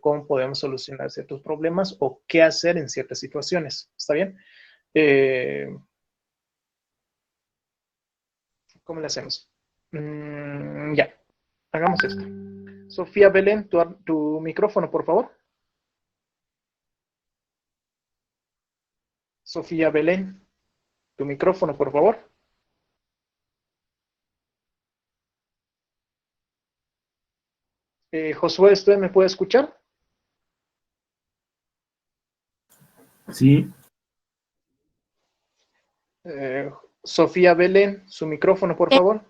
cómo podemos solucionar ciertos problemas o qué hacer en ciertas situaciones. ¿Está bien? ¿Cómo le hacemos? Ya, hagamos esto. Sofía Belén, tu micrófono, por favor. Sofía Belén, tu micrófono, por favor. Josué, ¿usted me puede escuchar? Sí. Sofía Belén, su micrófono, por favor.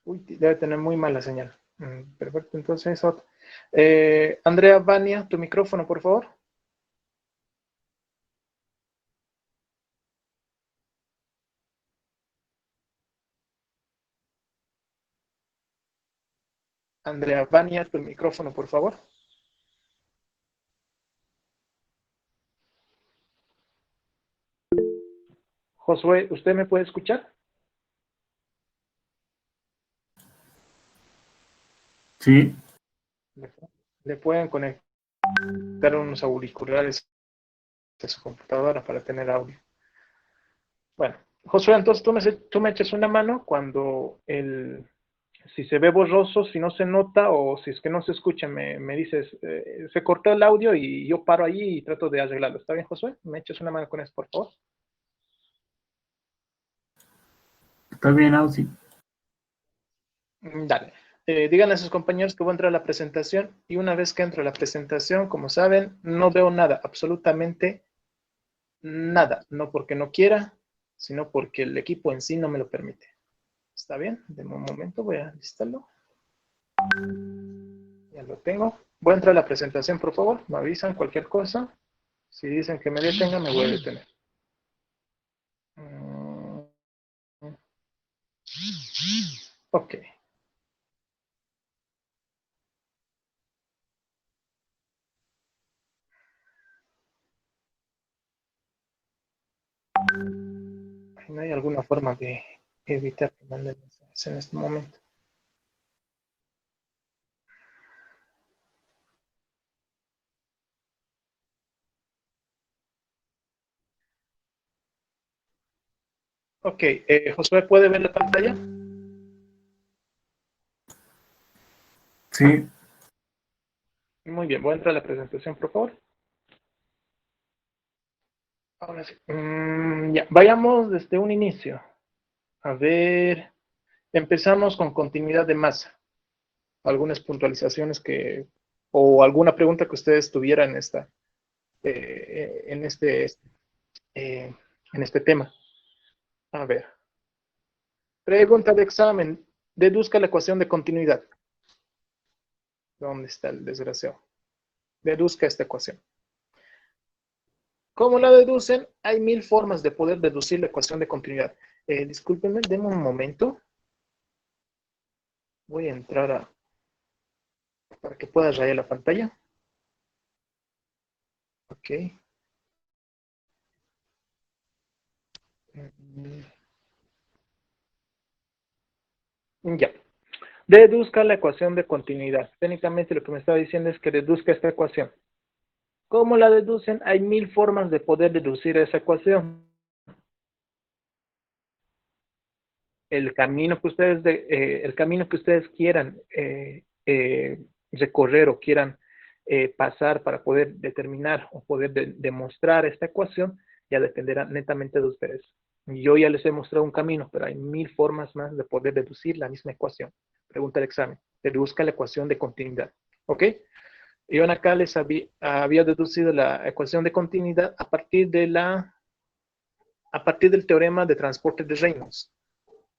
Uy, debe tener muy mala señal. Perfecto, entonces otro. Andrea Vania, tu micrófono, por favor. Andrea Vania, tu micrófono, por favor. Josué, ¿usted me puede escuchar? Sí. Le pueden conectar unos auriculares a su computadora para tener audio. Bueno, Josué, entonces tú me echas una mano cuando si se ve borroso, si no se nota o si es que no se escucha, me dices, se cortó el audio y yo paro allí y trato de arreglarlo. ¿Está bien, Josué? ¿Me echas una mano con eso, por favor? Está bien, Ausi. Dale. Díganle a sus compañeros que voy a entrar a la presentación y una vez que entro a la presentación, como saben, no veo nada, absolutamente nada. No porque no quiera, sino porque el equipo en sí no me lo permite. ¿Está bien? De un momento voy a listarlo. Ya lo tengo. Voy a entrar a la presentación, por favor. Me avisan cualquier cosa. Si dicen que me detenga, me voy a detener. Ok. No hay alguna forma de evitar que manden mensajes en este momento. Ok, Josué, ¿puede ver la pantalla? Sí. Muy bien, voy a entrar a la presentación, por favor. Ahora sí. Ya, vayamos desde un inicio. A ver, empezamos con continuidad de masa. Algunas puntualizaciones o alguna pregunta que ustedes tuvieran eh, en este, eh, en este tema. A ver, pregunta de examen. Deduzca la ecuación de continuidad. ¿Dónde está el desgraciado? Deduzca esta ecuación. ¿Cómo la deducen? Hay 1000 formas de poder deducir la ecuación de continuidad. Discúlpenme, denme un momento. Voy a entrar para que pueda rayar la pantalla. Ok. Ya. Deduzca la ecuación de continuidad. Técnicamente lo que me estaba diciendo es que deduzca esta ecuación. ¿Cómo la deducen? Hay 1000 formas de poder deducir esa ecuación. El camino que ustedes quieran recorrer o quieran pasar para poder determinar o poder demostrar esta ecuación ya dependerá netamente de ustedes. Yo ya les he mostrado un camino, pero hay 1000 formas más de poder deducir la misma ecuación. Pregunta el examen. Deduzca la ecuación de continuidad. ¿Ok? Yo acá les había deducido la ecuación de continuidad a partir del teorema de transporte de Reynolds,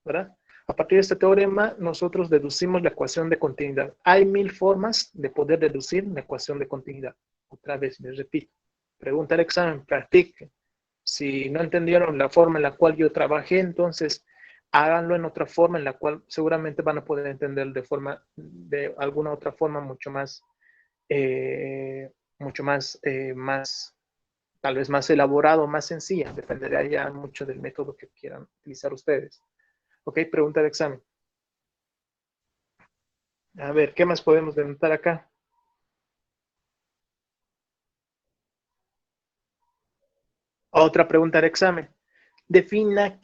¿verdad? A partir de este teorema, nosotros deducimos la ecuación de continuidad. Hay 1000 formas de poder deducir la ecuación de continuidad. Otra vez, les repito. Pregunta al examen, practique. Si no entendieron la forma en la cual yo trabajé, entonces háganlo en otra forma en la cual seguramente van a poder entender de alguna otra forma más, tal vez más elaborado, más sencilla. Dependerá ya mucho del método que quieran utilizar ustedes. Ok, pregunta de examen. A ver, ¿qué más podemos denotar acá? Otra pregunta de examen. Defina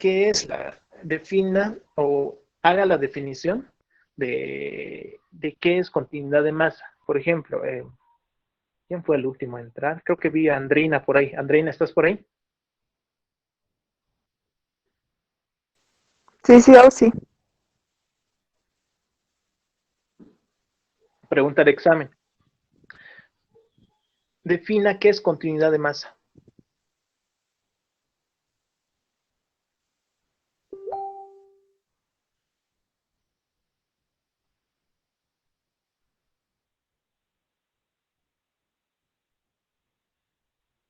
o haga la definición de qué es continuidad de masa. Por ejemplo, ¿quién fue el último a entrar? Creo que vi a Andreina por ahí. Andreina, ¿estás por ahí? Sí, sí, sí. Pregunta de examen. Defina qué es continuidad de masa.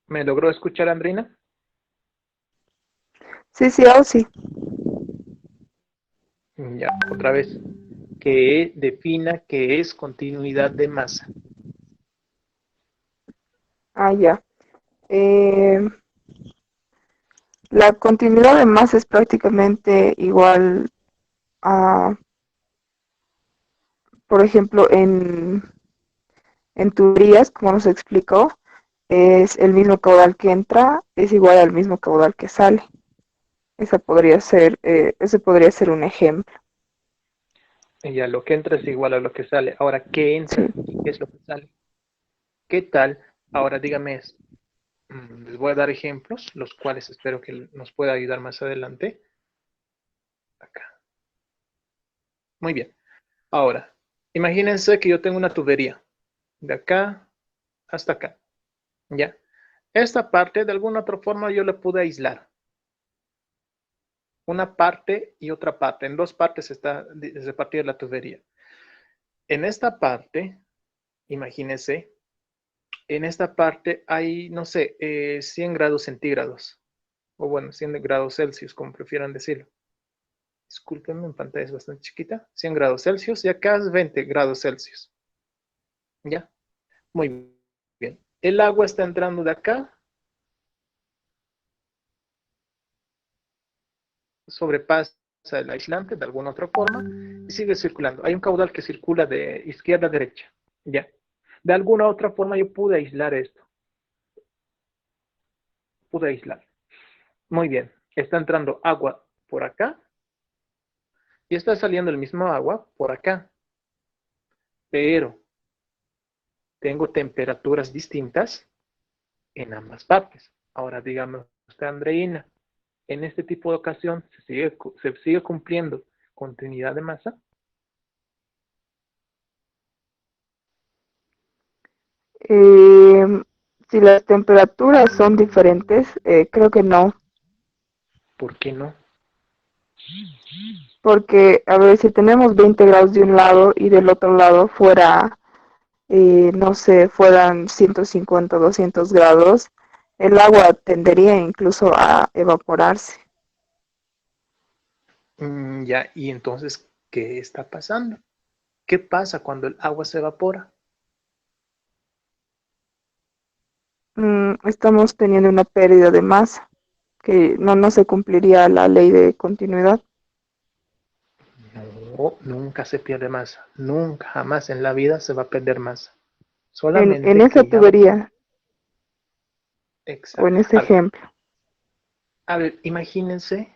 ¿Me logró escuchar, Andreina? Sí, sí, sí. Ya, otra vez. Que defina qué es continuidad de masa. Ah, ya. Eh, la continuidad de masa es prácticamente igual a, por ejemplo, en tuberías, como nos explicó, es el mismo caudal que entra, es igual al mismo caudal que sale. Ese podría ser un ejemplo. Ya, lo que entra es igual a lo que sale. Ahora, ¿qué Sí. entra y qué es lo que sale? ¿Qué tal? Ahora dígame esto. Les voy a dar ejemplos, los cuales espero que nos pueda ayudar más adelante. Acá. Muy bien. Ahora, imagínense que yo tengo una tubería de acá hasta acá. ¿Ya? Esta parte, de alguna otra forma, yo la pude aislar. Una parte y otra parte. En dos partes está repartida la tubería. En esta parte, imagínense, en esta parte hay, no sé, 100 grados centígrados. O bueno, 100 grados Celsius, como prefieran decirlo. Discúlpenme, en pantalla es bastante chiquita. 100 grados Celsius y acá es 20 grados Celsius. ¿Ya? Muy bien. El agua está entrando de acá, sobrepasa el aislante de alguna otra forma y sigue circulando. Hay un caudal que circula de izquierda a derecha. ¿Ya? De alguna otra forma yo pude aislar esto. Pude aislar. Muy bien. Está entrando agua por acá y está saliendo el mismo agua por acá. Pero tengo temperaturas distintas en ambas partes. Ahora dígame usted, Andreina, en este tipo de ocasión se sigue cumpliendo continuidad de masa. Eh, si las temperaturas son diferentes, creo que no, ¿Por qué no? porque, a ver, si tenemos 20 grados de un lado y del otro lado fuera, no sé, fueran 150, 200 grados, el agua tendería incluso a evaporarse. Ya, y entonces, ¿qué está pasando? ¿Qué pasa cuando el agua se evapora? Estamos teniendo una pérdida de masa, que no se cumpliría la ley de continuidad. No, nunca se pierde masa. Nunca, jamás en la vida se va a perder masa. En Solamente esa que ya va. tubería o Exacto. en ese ejemplo. A ver, imagínense,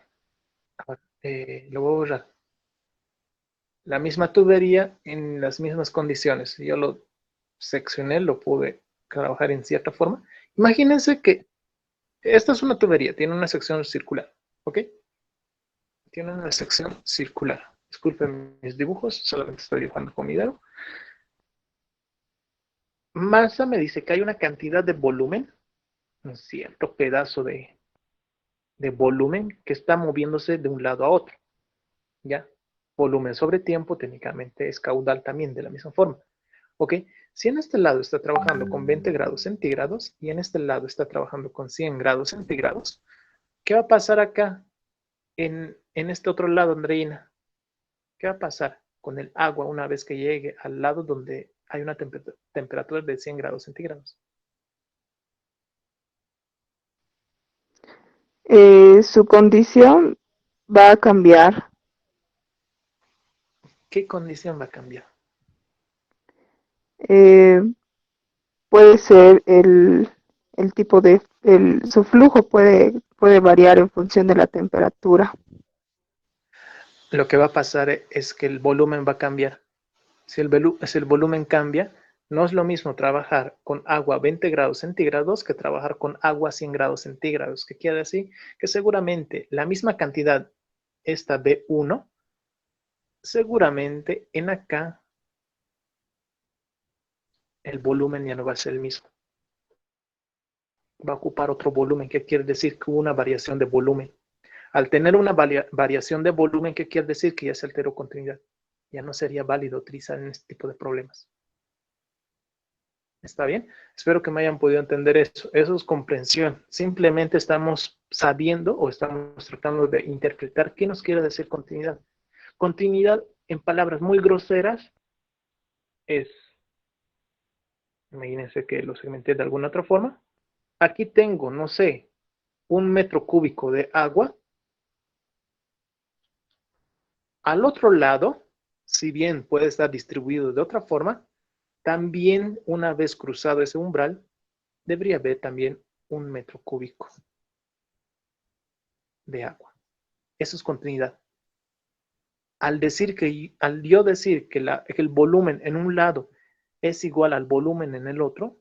lo voy a borrar. La misma tubería en las mismas condiciones. Yo lo seccioné, lo pude trabajar en cierta forma. Imagínense que esta es una tubería, tiene una sección circular, ¿ok? Tiene una sección circular. Disculpen mis dibujos, solamente estoy dibujando con mi dedo. Masa me dice que hay una cantidad de volumen, un cierto pedazo de volumen que está moviéndose de un lado a otro, ¿ya? Volumen sobre tiempo técnicamente es caudal también de la misma forma, ¿ok? Si en este lado está trabajando con 20 grados centígrados y en este lado está trabajando con 100 grados centígrados, ¿qué va a pasar acá en este otro lado, Andreina? ¿Qué va a pasar con el agua una vez que llegue al lado donde hay una temperatura de 100 grados centígrados? Su condición va a cambiar. ¿Qué condición va a cambiar? Puede ser el tipo su flujo puede variar en función de la temperatura. Lo que va a pasar es que el volumen va a cambiar. Si el volumen cambia, no es lo mismo trabajar con agua a 20 grados centígrados que trabajar con agua a 100 grados centígrados. ¿Qué quiere decir? Que seguramente la misma cantidad, esta B1, seguramente en acá el volumen ya no va a ser el mismo. Va a ocupar otro volumen. ¿Qué quiere decir? Que hubo una variación de volumen. Al tener una variación de volumen, ¿qué quiere decir? Que ya se alteró continuidad. Ya no sería válido utilizar en este tipo de problemas. ¿Está bien? Espero que me hayan podido entender eso. Eso es comprensión. Simplemente estamos sabiendo o estamos tratando de interpretar qué nos quiere decir continuidad. Continuidad, en palabras muy groseras, es, imagínense que lo segmenté de alguna otra forma. Aquí tengo, no sé, 1 metro cúbico de agua. Al otro lado, si bien puede estar distribuido de otra forma, también una vez cruzado ese umbral, debería haber también 1 metro cúbico de agua. Eso es continuidad. Al yo decir que el volumen en un lado es igual al volumen en el otro,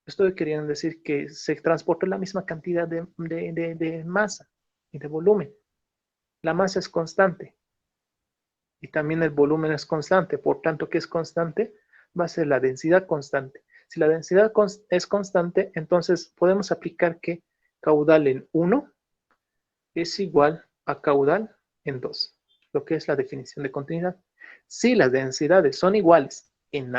estoy queriendo decir que se transporta la misma cantidad de masa y de volumen. La masa es constante y también el volumen es constante. Por tanto, ¿qué es constante? Va a ser la densidad constante. Si la densidad es constante, entonces podemos aplicar que caudal en 1 es igual a caudal en 2, lo que es la definición de continuidad. Si las densidades son iguales en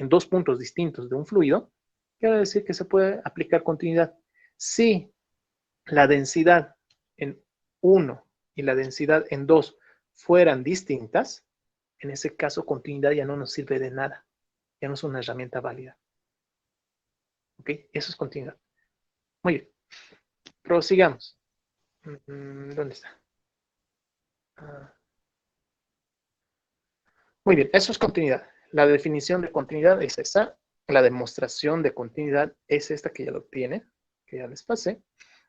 dos puntos distintos de un fluido, quiere decir que se puede aplicar continuidad. Si la densidad en 1 y la densidad en 2 fueran distintas, en ese caso continuidad ya no nos sirve de nada, ya no es una herramienta válida. ¿Ok? Eso es continuidad. Muy bien, prosigamos. ¿Dónde está? Muy bien, eso es continuidad. La definición de continuidad es esa. La demostración de continuidad es esta que ya lo tiene, que ya les pasé.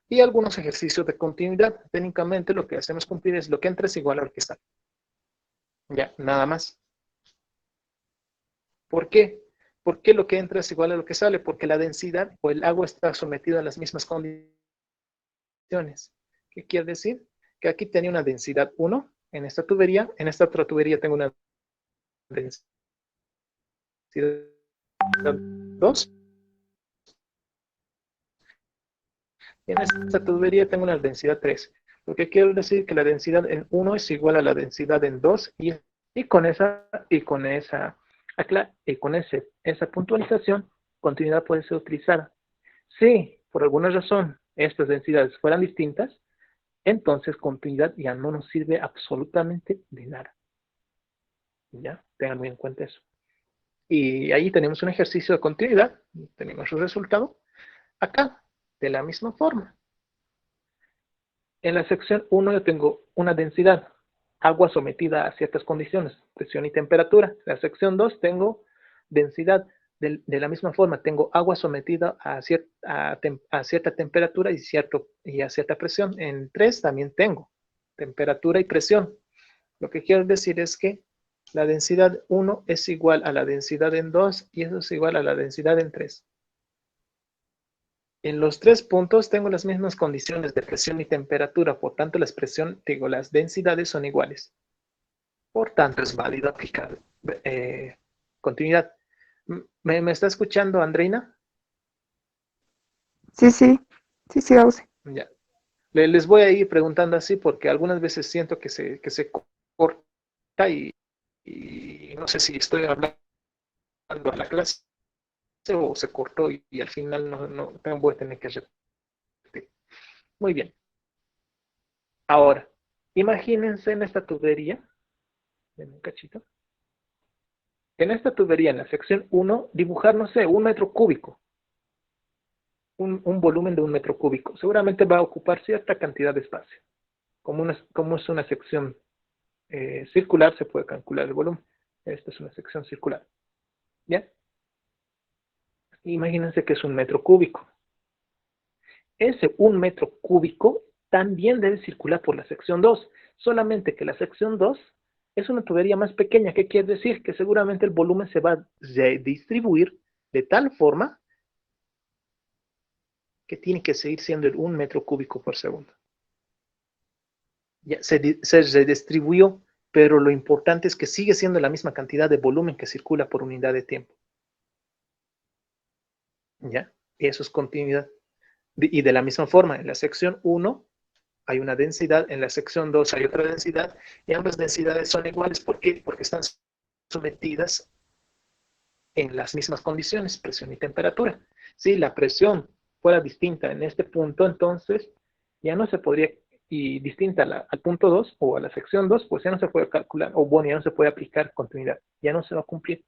Y algunos ejercicios de continuidad. Técnicamente lo que hacemos cumplir es lo que entra es igual a lo que sale. Ya, nada más. ¿Por qué? ¿Por qué lo que entra es igual a lo que sale? Porque la densidad o el agua está sometida a las mismas condiciones. ¿Qué quiere decir? Que aquí tenía una densidad 1 en esta tubería, en esta otra tubería tengo una densidad 2 y en esta tubería tengo una densidad 3. Lo que quiero decir que la densidad en 1 es igual a la densidad en 2 y con esa esa puntualización, continuidad puede ser utilizada. Si por alguna razón estas densidades fueran distintas, entonces continuidad ya no nos sirve absolutamente de nada. ¿Ya? Tengan muy en cuenta eso. Y ahí tenemos un ejercicio de continuidad, tenemos su resultado acá, de la misma forma. En la sección 1 yo tengo una densidad, agua sometida a ciertas condiciones, presión y temperatura. En la sección 2 tengo densidad, de la misma forma, tengo agua sometida a cierta temperatura y a cierta presión. En 3 también tengo temperatura y presión. Lo que quiero decir es que la densidad 1 es igual a la densidad en 2 y eso es igual a la densidad en 3. En los 3 puntos tengo las mismas condiciones de presión y temperatura, por tanto las densidades son iguales. Por tanto, es válido aplicar continuidad. ¿Me está escuchando, Andreina? Sí, sí, sí, sí, Ausi. Ya. Les voy a ir preguntando así porque algunas veces siento que se corta y no sé si estoy hablando a la clase o se cortó y al final no voy a tener que repetir. Muy bien. Ahora, imagínense en esta tubería, en un cachito, en esta tubería, en la sección 1, dibujar, no sé, 1 metro cúbico, un volumen de 1 metro cúbico. Seguramente va a ocupar cierta cantidad de espacio, como es una sección circular se puede calcular el volumen. Esta es una sección circular. ¿Ya? Imagínense que es 1 metro cúbico. Ese 1 metro cúbico también debe circular por la sección 2, solamente que la sección 2 es una tubería más pequeña. ¿Qué quiere decir? Que seguramente el volumen se va a distribuir de tal forma que tiene que seguir siendo el 1 metro cúbico por segundo. Ya se redistribuyó, pero lo importante es que sigue siendo la misma cantidad de volumen que circula por unidad de tiempo. ¿Ya? Eso es continuidad. Y de la misma forma, en la sección 1 hay una densidad, en la sección 2 hay otra densidad, y ambas densidades son iguales. ¿Por qué? Porque están sometidas en las mismas condiciones, presión y temperatura. Si la presión fuera distinta en este punto, entonces ya no se podría, y distinta al punto 2 o a la sección 2, pues ya no se puede calcular, o bueno, ya no se puede aplicar continuidad, ya no se va a cumplir.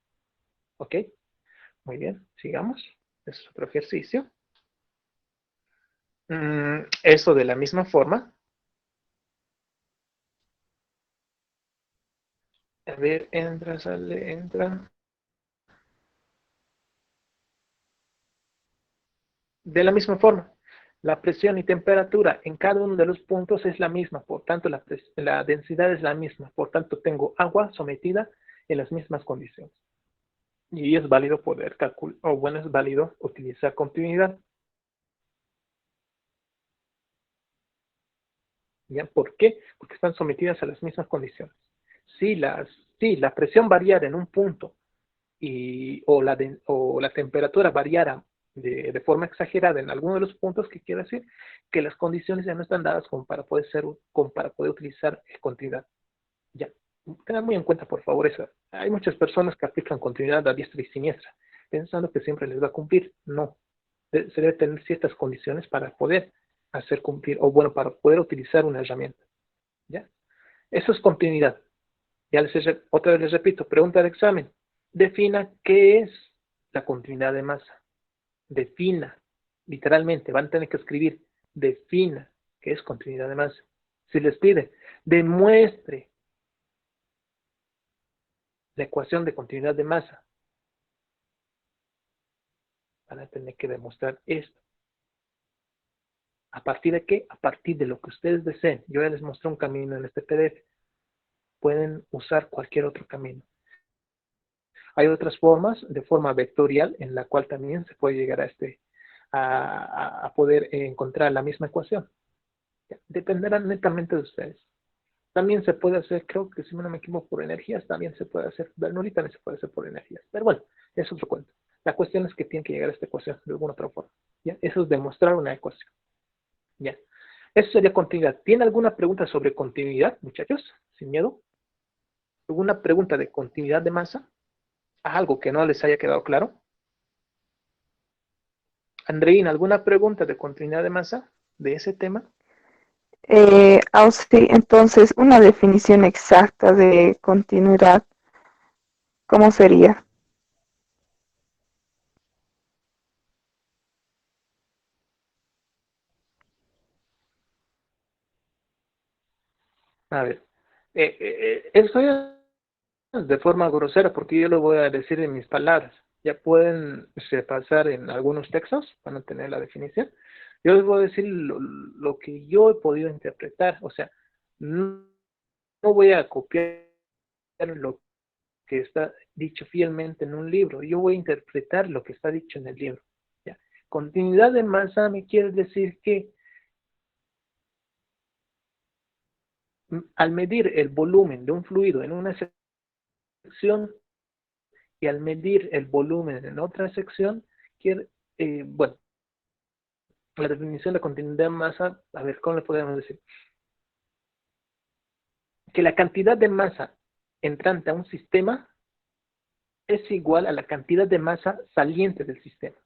¿Ok? Muy bien, sigamos. Este es otro ejercicio. Eso de la misma forma. A ver, entra, sale, entra. De la misma forma, la presión y temperatura en cada uno de los puntos es la misma, por tanto la densidad es la misma, por tanto tengo agua sometida en las mismas condiciones. Y es válido poder calcular, o bueno, es válido utilizar continuidad. ¿Ya? ¿Por qué? Porque están sometidas a las mismas condiciones. Si la presión variara en un punto o la temperatura variara de forma exagerada en alguno de los puntos, ¿qué quiere decir? Que las condiciones ya no están dadas como para poder utilizar continuidad. Ya, tengan muy en cuenta, por favor, eso. Hay muchas personas que aplican continuidad a diestra y siniestra, pensando que siempre les va a cumplir. No, se debe tener ciertas condiciones para poder hacer cumplir, o bueno, para poder utilizar una herramienta. ¿Ya? Eso es continuidad. Otra vez les repito, pregunta de examen. Defina qué es la continuidad de masa. Defina, literalmente, van a tener que escribir, defina qué es continuidad de masa. Si les pide, demuestre la ecuación de continuidad de masa. Van a tener que demostrar esto. ¿A partir de qué? A partir de lo que ustedes deseen. Yo ya les mostré un camino en este PDF. Pueden usar cualquier otro camino. Hay otras formas, de forma vectorial, en la cual también se puede llegar a poder encontrar la misma ecuación. Dependerá netamente de ustedes. También se puede hacer, creo que si no me equivoco, por energías, también se puede hacer, Bernoulli también se puede hacer por energías. Pero bueno, es otro cuento. La cuestión es que tienen que llegar a esta ecuación de alguna otra forma. ¿Ya? Eso es demostrar una ecuación. ¿Ya? Eso sería continuidad. ¿Tiene alguna pregunta sobre continuidad, muchachos? Sin miedo. ¿Alguna pregunta de continuidad de masa? ¿Algo que no les haya quedado claro? Andreina, ¿alguna pregunta de continuidad de masa de ese tema? Sí, entonces, una definición exacta de continuidad, ¿cómo sería? A ver, eso es de forma grosera porque yo lo voy a decir en mis palabras. Ya pueden pasar en algunos textos, van a tener la definición. Yo les voy a decir lo que yo he podido interpretar. O sea, no voy a copiar lo que está dicho fielmente en un libro. Yo voy a interpretar lo que está dicho en el libro. ¿Ya? Continuidad de masa me quiere decir que al medir el volumen de un fluido en una sección y al medir el volumen en otra sección, bueno, la definición de continuidad de masa, a ver, ¿cómo le podemos decir? Que la cantidad de masa entrante a un sistema es igual a la cantidad de masa saliente del sistema.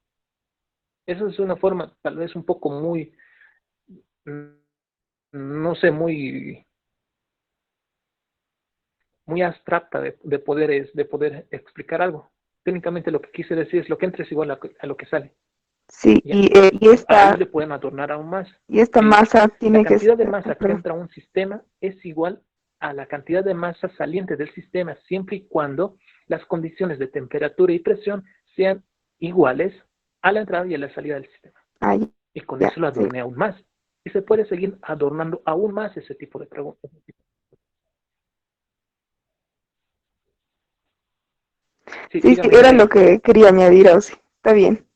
Eso es una forma, tal vez un poco muy, no sé, muy abstracta de poder explicar algo. Técnicamente lo que quise decir es lo que entra es igual a lo que sale. Sí, ¿Ya? y Ahí le pueden adornar aún más. esta Que masa la tiene que cantidad de ser, masa que entra a un sistema es igual a la cantidad de masa saliente del sistema siempre y cuando las condiciones de temperatura y presión sean iguales a la entrada y a la salida del sistema. Ah, Y con ya, eso lo sí. adorné aún más. Y se puede seguir adornando aún más ese tipo de preguntas. Sí, Sí, sí, dígame, era lo Yareira. que quería añadir, Ausi. Está bien.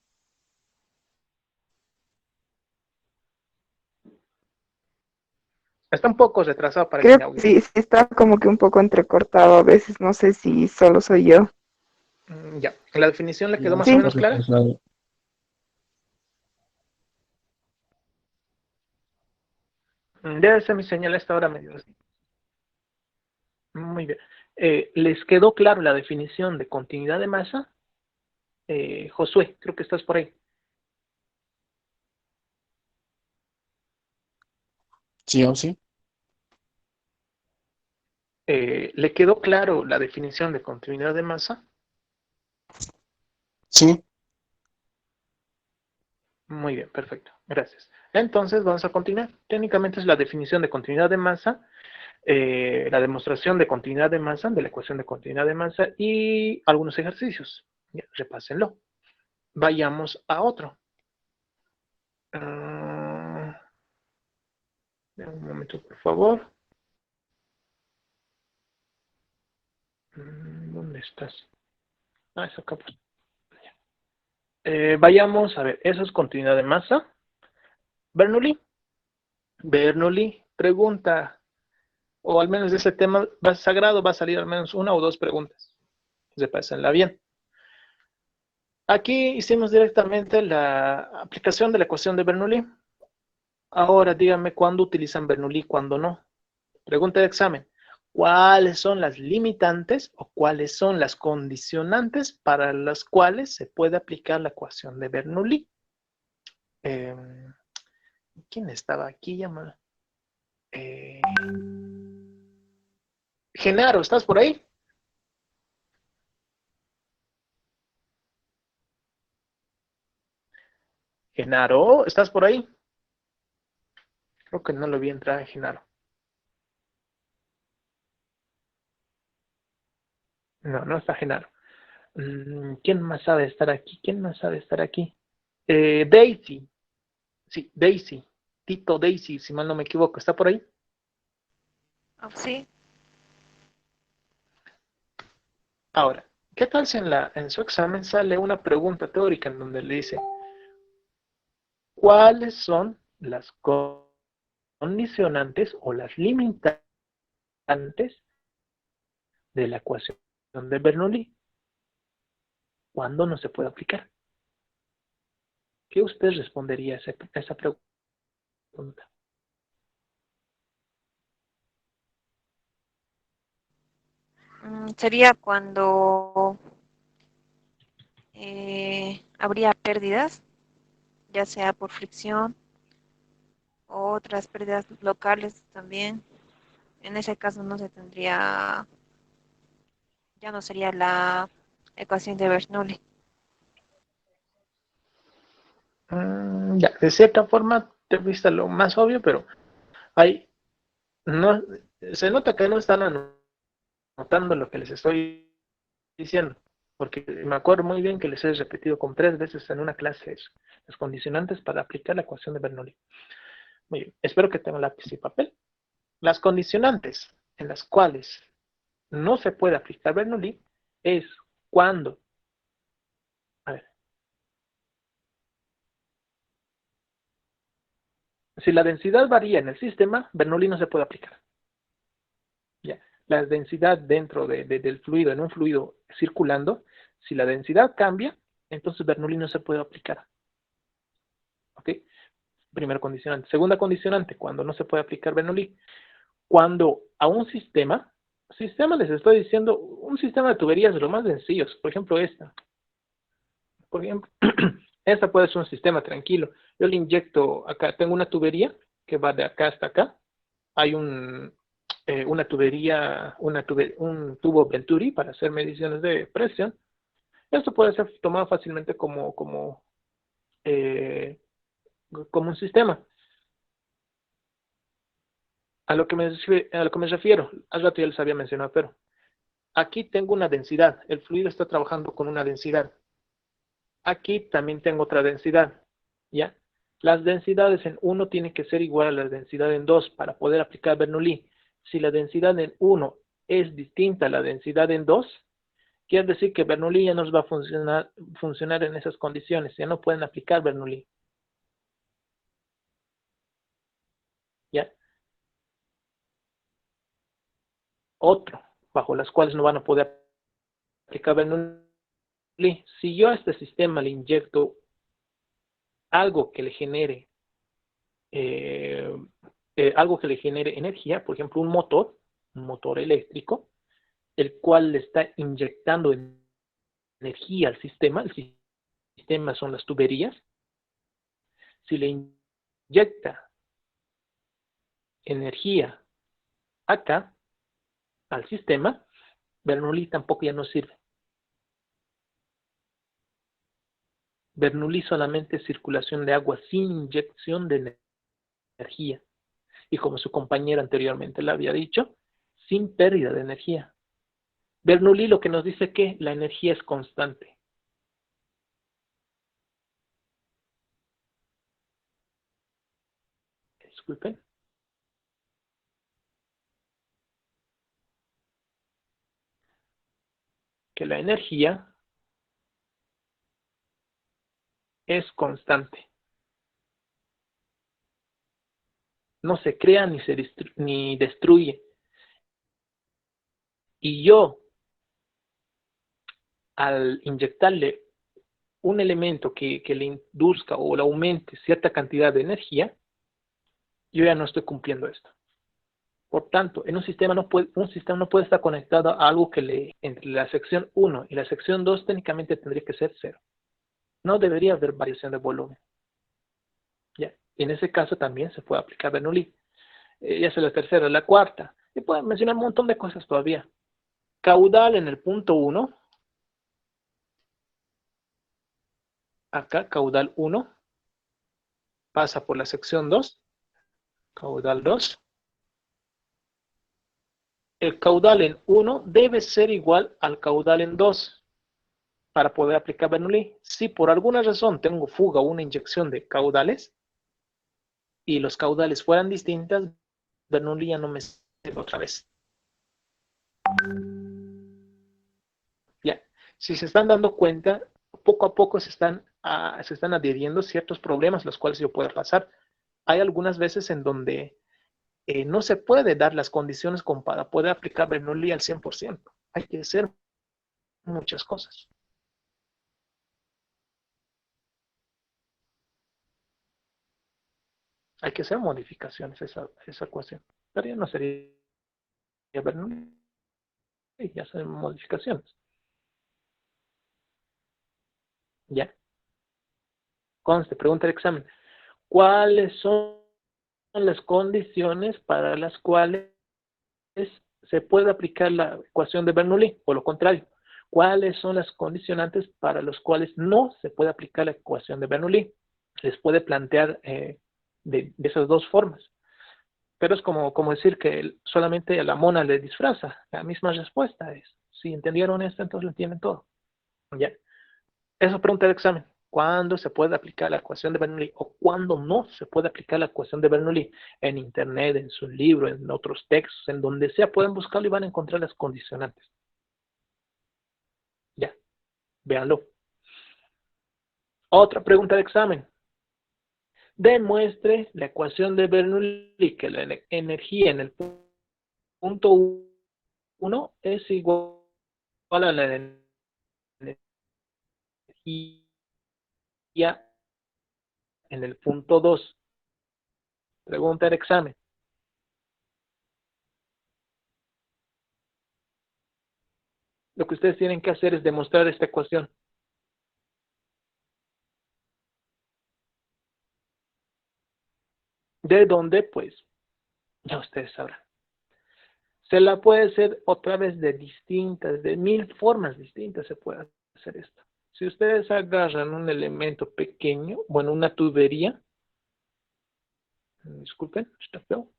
Está un poco retrasado, parece Creo mi que audio. sí, sí está como que un poco entrecortado a veces. No sé si solo soy yo. Ya. ¿La definición le quedó Ya más o Sí, está menos clara? retrasado. Debe ser mi señal a esta hora medio así. Muy bien. ¿Les quedó claro la definición de continuidad de masa? Josué, creo que estás por ahí. Sí, Ausi. ¿Le quedó claro la definición de continuidad de masa? Sí. Muy bien, perfecto. Gracias. Entonces vamos a continuar. Técnicamente es la definición de continuidad de masa, la demostración de continuidad de masa, de la ecuación de continuidad de masa y algunos ejercicios. Ya, repásenlo. Vayamos a otro. Uh, un momento, por favor. ¿Dónde estás? Ah, es acá. Pues. Vayamos a ver, eso es continuidad de masa. Bernoulli. Bernoulli pregunta, o al menos de ese tema sagrado va a salir al menos una o dos preguntas. Repásenla bien. Aquí hicimos directamente la aplicación de la ecuación de Bernoulli. Ahora díganme cuándo utilizan Bernoulli y cuándo no. Pregunta de examen. ¿Cuáles son las limitantes o cuáles son las condicionantes para las cuales se puede aplicar la ecuación de Bernoulli? Eh, ¿Quién estaba aquí? Llama. Genaro, ¿estás por ahí? Genaro, ¿estás por ahí? Creo que no lo vi entrar a Genaro. No, no está Genaro. ¿Quién más sabe estar aquí? ¿Quién más sabe estar aquí? Daisy. Sí, Daisy. Tito Daisy, si mal no me equivoco. ¿Está por ahí? Oh, sí, Ahora, ¿qué tal si en su examen sale una pregunta teórica en donde le dice cuáles son las condicionantes o las limitantes de la ecuación de Bernoulli? ¿Cuándo no se puede aplicar? ¿Qué usted respondería a esa pregunta? sería cuando habría pérdidas, ya sea por fricción o otras pérdidas locales también. En ese caso no se tendría, ya no sería la ecuación de Bernoulli. Ya, de cierta forma te fuiste lo más obvio, pero hay, no, se nota que no están anotando lo que les estoy diciendo, porque me acuerdo muy bien que les he repetido con 3 veces en una clase eso, las condicionantes para aplicar la ecuación de Bernoulli. Muy bien, espero que tengan lápiz y papel. Las condicionantes en las cuales no se puede aplicar Bernoulli es cuando, a ver, si la densidad varía en el sistema, Bernoulli no se puede aplicar. Ya. La densidad dentro del fluido, en un fluido circulando, si la densidad cambia, entonces Bernoulli no se puede aplicar. ¿Ok? Primera condicionante. Segunda condicionante, cuando no se puede aplicar Bernoulli, cuando a un sistema les estoy diciendo, un sistema de tuberías de lo más sencillos, por ejemplo esta. Por ejemplo, esta puede ser un sistema tranquilo. Yo le inyecto acá, tengo una tubería que va de acá hasta acá. Hay una tubería, un tubo Venturi para hacer mediciones de presión. Esto puede ser tomado fácilmente eh, como un sistema. A lo que me refiero, al rato ya les había mencionado, pero aquí tengo una densidad. El fluido está trabajando con una densidad. Aquí también tengo otra densidad. ¿Ya? Las densidades en 1 tienen que ser igual a la densidad en 2 para poder aplicar Bernoulli. Si la densidad en 1 es distinta a la densidad en 2, quiere decir que Bernoulli ya no va a funcionar en esas condiciones. Ya no pueden aplicar Bernoulli. ¿Ya? Otro, bajo las cuales no van a poder aplicar Bernoulli. Si yo a este sistema le inyecto algo que le genere eh, energía, por ejemplo, un motor eléctrico, el cual le está inyectando energía al sistema. El sistema son las tuberías. Si le inyecta energía acá al sistema, Bernoulli tampoco ya no sirve. Bernoulli solamente es circulación de agua sin inyección de energía. Y como su compañero anteriormente le había dicho, sin pérdida de energía. Bernoulli lo que nos dice que la energía es constante. Disculpen. Que la energía es constante. No se crea ni destruye. Y yo, al inyectarle un elemento que le induzca o le aumente cierta cantidad de energía, yo ya no estoy cumpliendo esto. Por tanto, en un sistema no puede estar conectado a algo que entre la sección 1 y la sección 2 técnicamente tendría que ser 0. No debería haber variación de volumen. ¿Ya? En ese caso también se puede aplicar Bernoulli. Ya es la tercera, la cuarta. Y pueden mencionar un montón de cosas todavía. Caudal en el punto 1. Acá, caudal 1. Pasa por la sección 2. Caudal 2. El caudal en 1 debe ser igual al caudal en 2 para poder aplicar Bernoulli. Si por alguna razón tengo fuga o una inyección de caudales y los caudales fueran distintas, Bernoulli ya no me sirve otra vez. Ya. Si se están dando cuenta, poco a poco se están adhiriendo ciertos problemas los cuales yo puedo pasar. Hay algunas veces en donde no se puede dar las condiciones como para poder aplicar Bernoulli al 100%. Hay que hacer muchas cosas. Hay que hacer modificaciones a esa ecuación. Pero ya no sería Bernoulli, ya hacen modificaciones. Ya. Conste, pregunta de examen. ¿Cuáles son las condiciones para las cuales se puede aplicar la ecuación de Bernoulli? O lo contrario, ¿cuáles son las condicionantes para las cuales no se puede aplicar la ecuación de Bernoulli? Les puede plantear de esas dos formas. Pero es como decir que solamente a la mona le disfraza. La misma respuesta es. Si entendieron esto, entonces lo entienden todo. ¿Ya? Eso pregunta el examen. ¿Cuándo se puede aplicar la ecuación de Bernoulli o cuándo no se puede aplicar la ecuación de Bernoulli? En internet, en su libro, en otros textos, en donde sea, pueden buscarlo y van a encontrar las condicionantes. Ya, véanlo. Otra pregunta de examen. Demuestre la ecuación de Bernoulli que la energía en el punto 1 es igual a la energía en el punto 2. Pregunta del examen. Lo que ustedes tienen que hacer es demostrar esta ecuación. ¿De dónde? Pues ya ustedes sabrán. Se la puede hacer otra vez de 1000 formas distintas se puede hacer esto. Si ustedes agarran un elemento pequeño, bueno, una tubería, disculpen, está feo.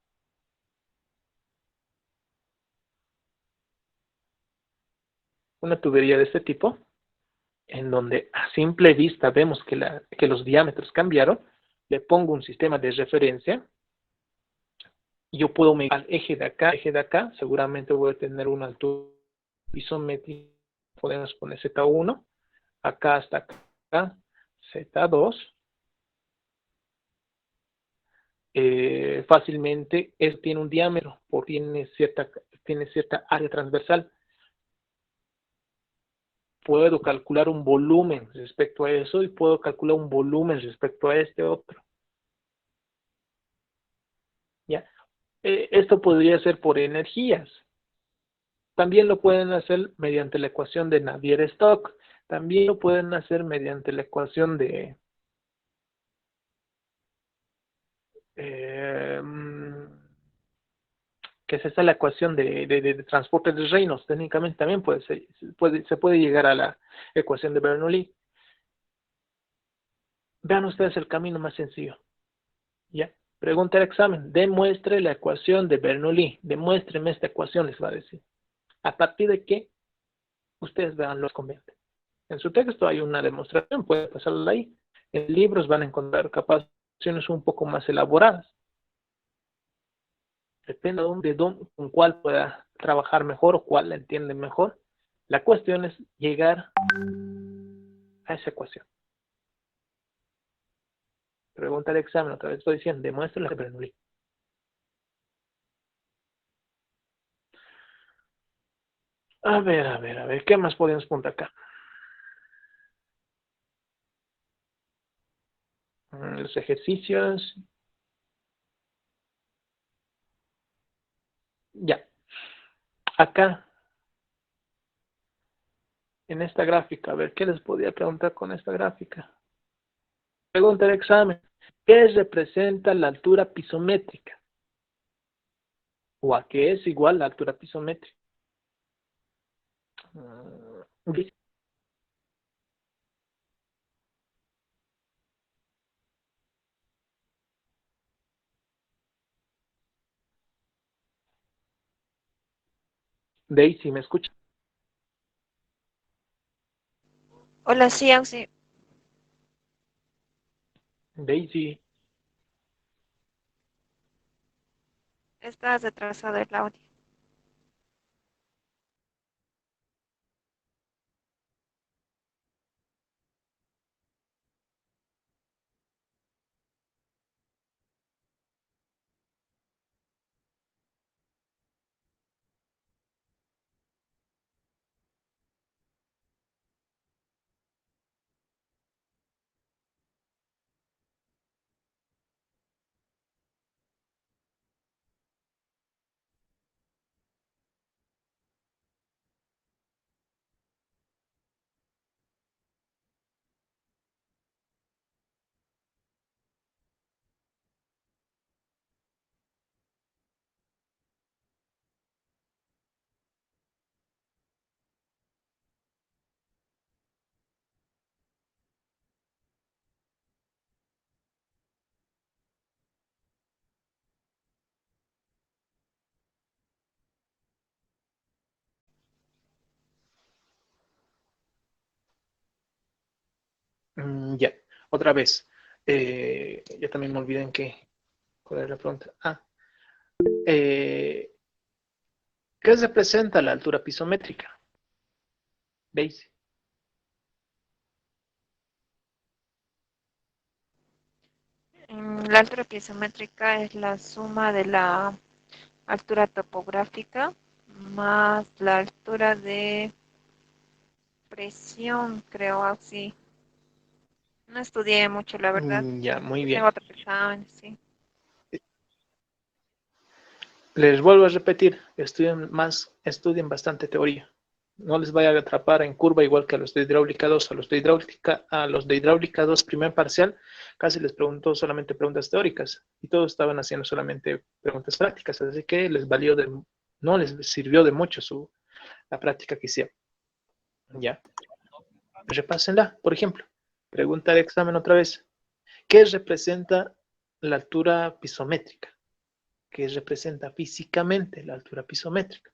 una tubería de este tipo, en donde a simple vista vemos que los diámetros cambiaron, le pongo un sistema de referencia, yo puedo medir al eje de acá, seguramente voy a tener una altura isométrica, podemos poner Z1, acá hasta acá, Z2, fácilmente esto tiene un diámetro, porque tiene cierta área transversal. Puedo calcular un volumen respecto a eso y puedo calcular un volumen respecto a este otro. ¿Ya? Esto podría ser por energías. También lo pueden hacer mediante la ecuación de Navier-Stokes. También lo pueden hacer mediante la ecuación de... que es esa la ecuación de transporte de Reynolds. Técnicamente también se puede llegar a la ecuación de Bernoulli. Vean ustedes el camino más sencillo. ¿Ya? Pregunta del examen. Demuestre la ecuación de Bernoulli. Demuéstreme esta ecuación, les va a decir. ¿A partir de qué? Ustedes vean los conveniente. En su texto hay una demostración, pueden pasarla ahí. En libros van a encontrar capacidades un poco más elaboradas. Depende con cuál pueda trabajar mejor o cuál la entiende mejor. La cuestión es llegar a esa ecuación. Pregunta del examen, otra vez estoy diciendo, demuestra la de Bernoulli. A ver, ¿qué más podemos poner acá? Los ejercicios. Ya. Acá, en esta gráfica, a ver, ¿qué les podía preguntar con esta gráfica? Pregunta del examen. ¿Qué representa la altura pisométrica? ¿O a qué es igual la altura pisométrica? Daisy, ¿me escucha? Hola, sí, Auxi. Daisy. Estás retrasado el audio. Ya, otra vez. Ya también me olvidé cuál era la pregunta. ¿Qué representa la altura pisométrica? Daisy. La altura piezométrica es la suma de la altura topográfica más la altura de presión, creo así. No estudié mucho, la verdad. Ya, muy Tengo bien. otro examen, sí. Les vuelvo a repetir, estudien bastante teoría. No les vaya a atrapar en curva igual que a los de hidráulica 2. A los de hidráulica 2 primer parcial, casi les preguntó solamente preguntas teóricas y todos estaban haciendo solamente preguntas prácticas, así que no les sirvió de mucho la práctica que hicieron. Ya. Repásenla, por ejemplo. Pregunta de examen otra vez. ¿Qué representa la altura pisométrica? ¿Qué representa físicamente la altura pisométrica?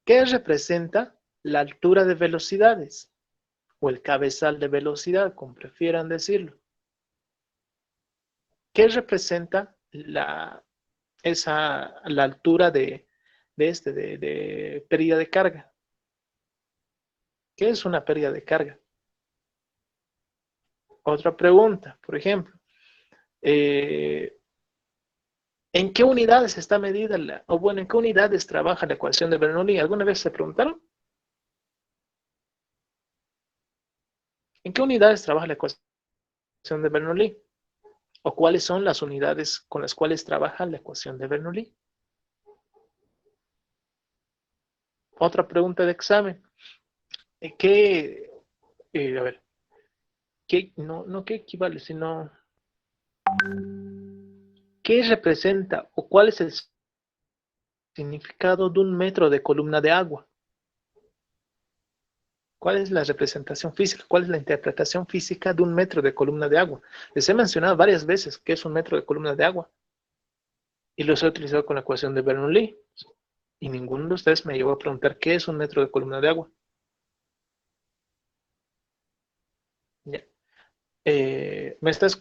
¿Qué representa la altura de velocidades o el cabezal de velocidad, como prefieran decirlo. ¿Qué representa la altura de pérdida de carga? ¿Qué es una pérdida de carga? Otra pregunta, por ejemplo, ¿en qué unidades está medida en qué unidades trabaja la ecuación de Bernoulli? ¿Alguna vez se preguntaron? ¿En qué unidades trabaja la ecuación de Bernoulli? ¿O cuáles son las unidades con las cuales trabaja la ecuación de Bernoulli? Otra pregunta de examen. ¿Qué, a ver, qué equivale, sino qué representa o cuál es el significado de un metro de columna de agua? ¿Cuál es la representación física? ¿Cuál es la interpretación física de un metro de columna de agua? Les he mencionado varias veces qué es un metro de columna de agua. Y los he utilizado con la ecuación de Bernoulli. Y ninguno de ustedes me llegó a preguntar qué es un metro de columna de agua. Ya.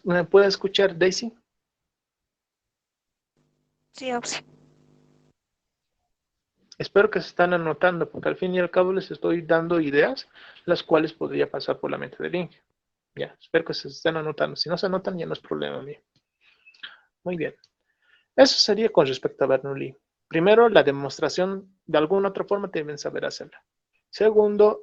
¿Me puede escuchar, Daisy? Sí, Auxi. Espero que se están anotando, porque al fin y al cabo les estoy dando ideas, las cuales podría pasar por la mente del Inge. Ya, espero que se estén anotando. Si no se anotan, ya no es problema mío. Muy bien. Eso sería con respecto a Bernoulli. Primero, la demostración, de alguna otra forma deben saber hacerla. Segundo,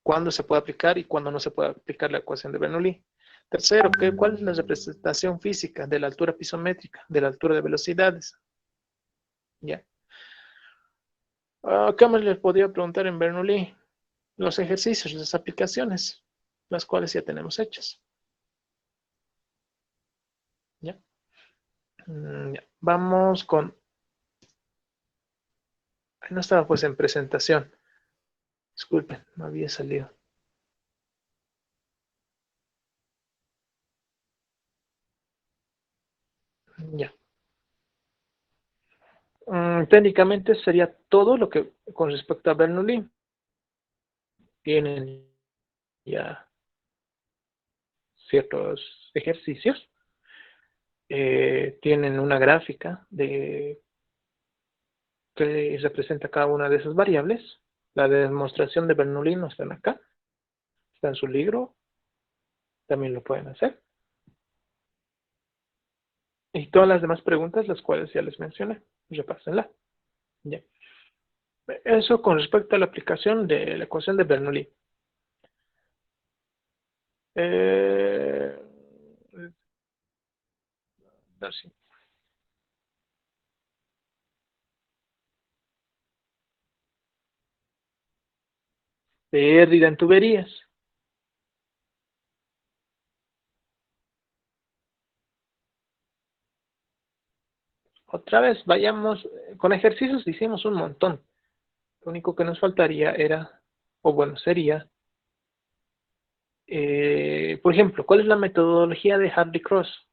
cuándo se puede aplicar y cuándo no se puede aplicar la ecuación de Bernoulli. Tercero, ¿cuál es la representación física de la altura pisométrica, de la altura de velocidades? Ya. ¿Qué más les podría preguntar en Bernoulli? Los ejercicios, las aplicaciones, las cuales ya tenemos hechas. ¿Ya? Ya. Vamos con... No estaba pues en presentación. Disculpen, me había salido. Ya. Técnicamente sería todo lo que con respecto a Bernoulli. Tienen ya ciertos ejercicios. Tienen una gráfica de que representa cada una de esas variables. La demostración de Bernoulli no está acá. Está en su libro. También lo pueden hacer. Y todas las demás preguntas, las cuales ya les mencioné, repásenla. Ya. Eso con respecto a la aplicación de la ecuación de Bernoulli. Así. Pérdida en tuberías. Otra vez, vayamos, con ejercicios hicimos un montón. Lo único que nos faltaría era, o bueno, sería, por ejemplo, ¿cuál es la metodología de Hardy-Cross?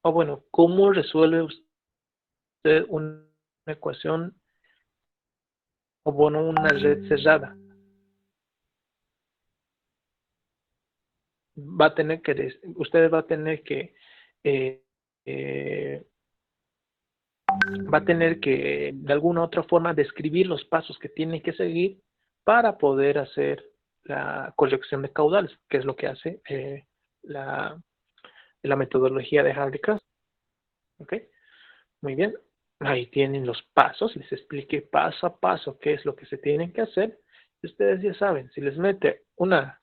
O bueno, ¿cómo resuelve usted una ecuación, o bueno, una red cerrada? Usted va a tener que, eh, eh, de alguna otra forma describir los pasos que tiene que seguir para poder hacer la corrección de caudales, que es lo que hace la metodología de Hardy-Cross. ¿Ok? Muy bien. Ahí tienen los pasos. Les expliqué paso a paso qué es lo que se tienen que hacer. Y ustedes ya saben, si les mete una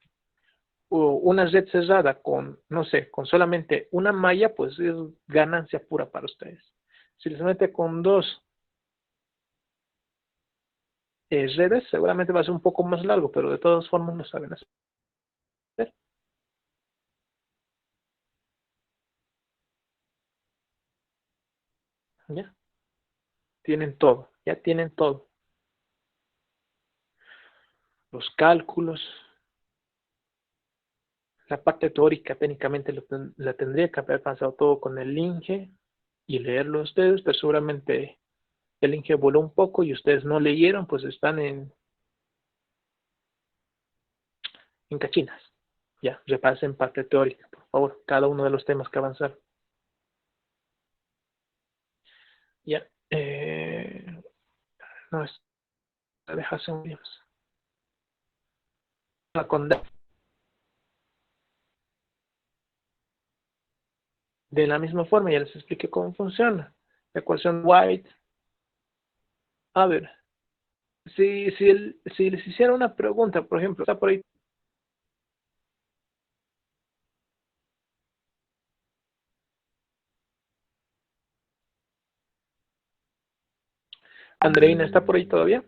red cerrada con, no sé, con solamente una malla, pues es ganancia pura para ustedes. Si les mete con dos redes, seguramente va a ser un poco más largo, pero de todas formas lo saben hacer. ¿Ya? Tienen todo, ya tienen todo. Los cálculos, la parte teórica técnicamente la tendría que haber pasado todo con el Inge y leerlo ustedes, pero seguramente el Inge voló un poco y ustedes no leyeron, pues están en cachinas. Ya, repasen parte teórica, por favor, cada uno de los temas que avanzaron. Ya, no es, dejarse un Williams. De la misma forma, ya les expliqué cómo funciona. La ecuación White. A ver, si les hiciera una pregunta, por ejemplo, está por ahí. Andreina, ¿está por ahí todavía?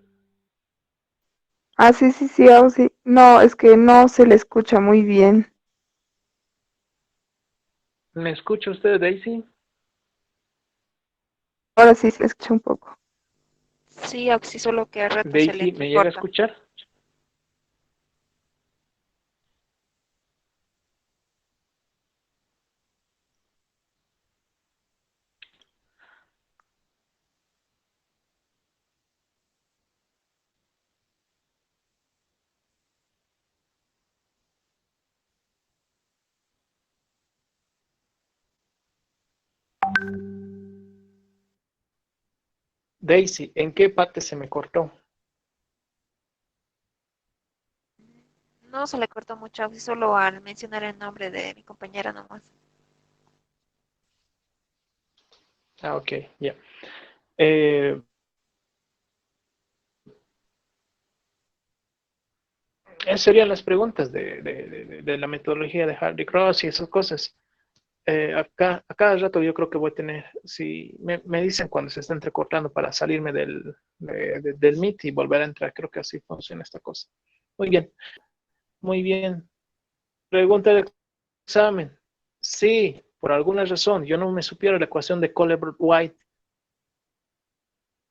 Ah, sí, sí, sí, sí. No, es que no se le escucha muy bien. ¿Me escucha usted, Daisy? Ahora sí se le escucha un poco. Sí, Oxy, solo que a rato se le Daisy, ¿me llega a entrecorta. escuchar? Daisy, ¿en qué parte se me cortó? No se le cortó mucho a Oxy, solo al mencionar el nombre de mi compañera nomás. Ah, ok, ya. Eh, Esas serían las preguntas de la metodología de Hardy Cross y esas cosas. A cada rato yo creo que voy a tener, si me dicen cuando se está entrecortando para salirme del Meet y volver a entrar, creo que así funciona esta cosa. Muy bien, muy bien. Pregunta de examen. Sí, por alguna razón, yo no me supiera la ecuación de Colbert-White.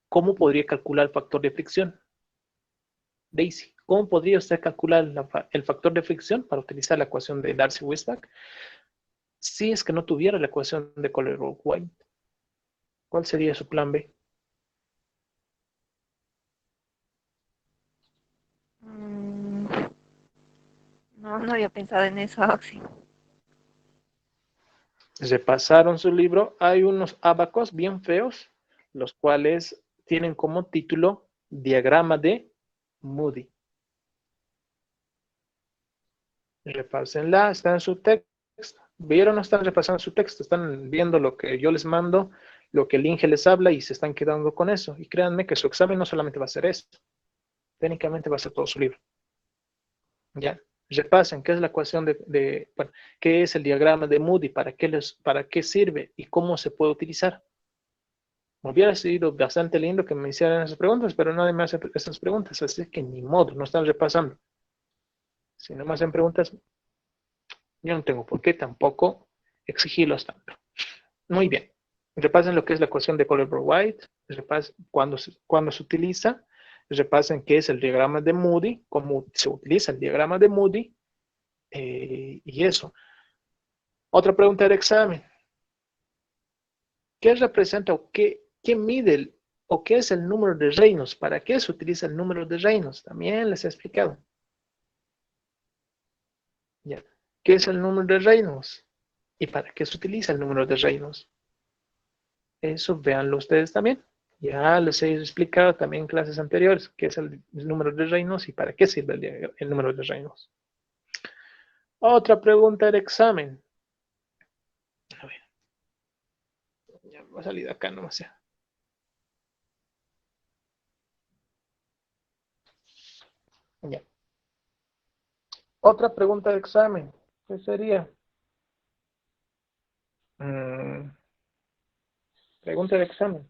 ¿Cómo podría calcular el factor de fricción? Daisy, ¿cómo podría usted calcular el factor de fricción para utilizar la ecuación de Darcy-Weisbach? Si es que no tuviera la ecuación de Colbert-White, ¿cuál sería su plan B? Mm, no, no había pensado en eso, Oxy. Repasaron su libro, hay unos abacos bien feos, los cuales tienen como título Diagrama de Moody. Repásenla, está en su texto. ¿Vieron? No están repasando su texto, están viendo lo que yo les mando, lo que el Inge les habla y se están quedando con eso. Y créanme que su examen no solamente va a ser eso, técnicamente va a ser todo su libro. ¿Ya? Repasen qué es la ecuación bueno, qué es el diagrama de Moody, para qué sirve y cómo se puede utilizar. Hubiera sido bastante lindo que me hicieran esas preguntas, pero nadie me hace esas preguntas, así que ni modo, no están repasando. Si no me hacen preguntas, yo no tengo por qué tampoco exigirlos tanto. Muy bien. Repasen lo que es la ecuación de Colbert-White, repasen cuándo se utiliza, repasen qué es el diagrama de Moody, cómo se utiliza el diagrama de Moody, y eso. Otra pregunta del examen. ¿Qué representa o qué mide o qué es el número de reinos? ¿Para qué se utiliza el número de reinos? También les he explicado. Ya. ¿Qué es el número de reinos? ¿Y para qué se utiliza el número de reinos? Eso véanlo ustedes también. Ya les he explicado también en clases anteriores qué es el número de reinos y para qué sirve el número de reinos. Otra pregunta del examen. A ver. Ya va a salir de acá nomás ya. Ya. Otra pregunta de examen. ¿Qué sería? Pregunta de examen.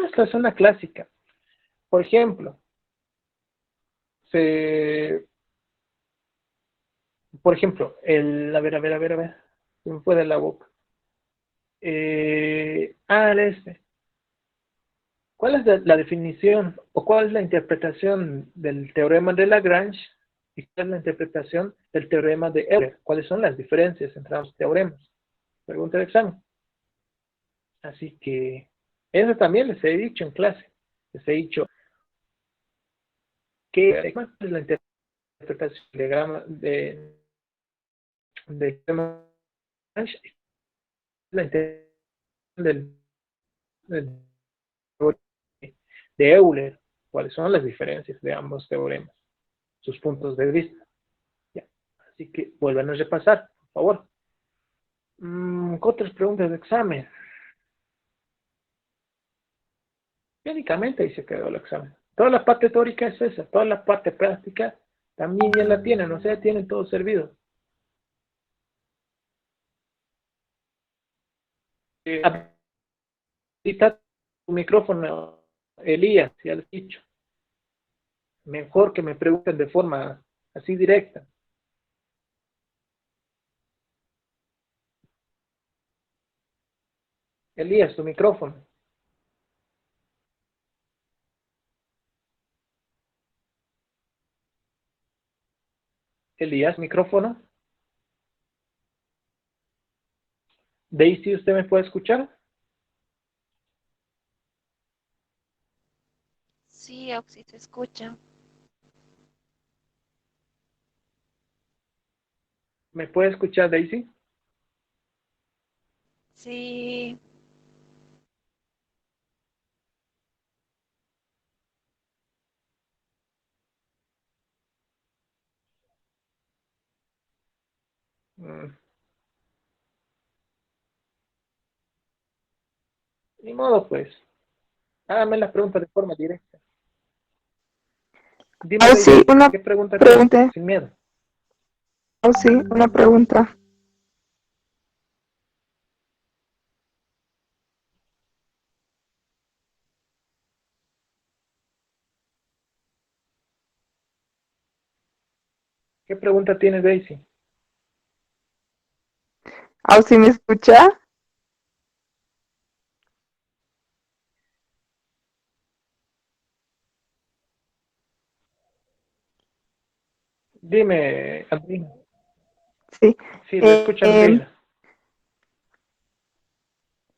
Esta es una clásica. Por ejemplo, se, a ver, se me fue de la boca. Este. ¿Cuál es la definición o cuál es la interpretación del teorema de Lagrange y cuál es la interpretación del teorema de Euler? ¿Cuáles son las diferencias entre ambos teoremas? Pregunta de examen. Así que eso también les he dicho en clase. Les he dicho, ¿Qué es la interpretación de grama de la interpretación del de Euler? ¿Cuáles son las diferencias de ambos teoremas? Sus puntos de vista. Ya. Así que vuelvan a repasar, por favor. Otras preguntas de examen. Técnicamente ahí se quedó el examen. Toda la parte teórica es esa, toda la parte práctica también ya la tienen, o sea, tienen todo servido. Habilita tu micrófono, Elías, ya les he dicho. Mejor que me pregunten de forma así directa. Elías, tu micrófono. Elías, micrófono. Daisy, ¿usted me puede escuchar? Sí, Oxy, se escucha. ¿Me puede escuchar, Daisy? Sí, Mm, Ni modo, pues. Hágame la pregunta de forma directa. Dime, Oh, sí, Daisy, una ¿qué pregunta tienes? pregunta. Sin miedo. Oh, sí, una pregunta. ¿Qué pregunta tiene Daisy? Oh, sí, ¿me escucha? Dime, Andrina. Sí. Sí, le Eh, escucha em, Andrina.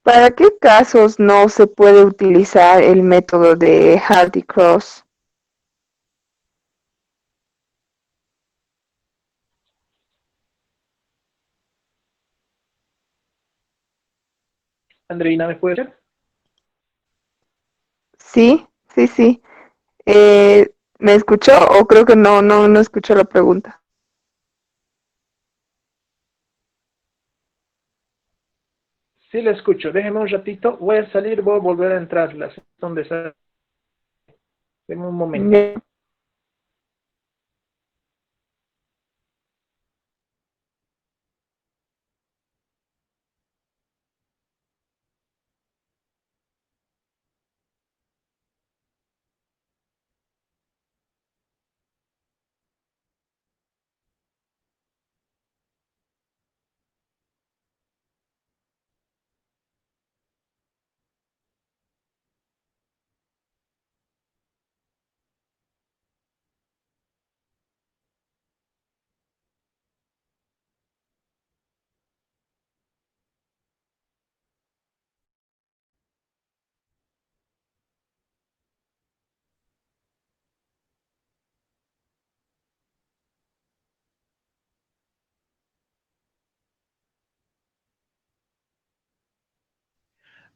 ¿Para qué casos no se puede utilizar el método de Hardy-Cross? Andrina, ¿me puede escuchar? Sí, sí, sí. ¿Me escuchó o creo que no escuchó la pregunta? Sí, le escucho. Déjeme un ratito. Voy a salir, voy a volver a entrar. La donde está. Deme un momento. Ya.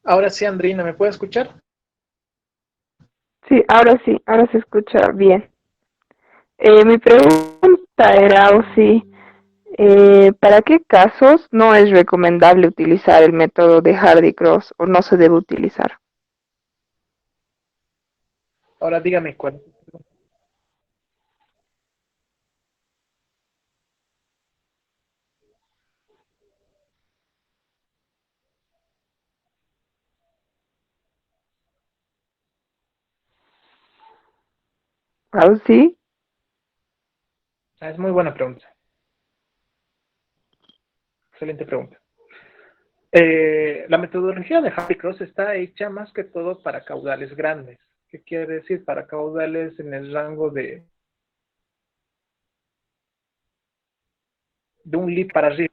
Ahora sí, Andrina, ¿me puede escuchar? Sí, ahora se escucha bien. Mi pregunta era, o sí, ¿para qué casos no es recomendable utilizar el método de Hardy-Cross o no se debe utilizar? Ahora dígame cuál. ¿Ah, sí? Es muy buena pregunta. Excelente pregunta. La metodología de Hardy Cross está hecha más que todo para caudales grandes. ¿Qué quiere decir? Para caudales en el rango de un litro para arriba.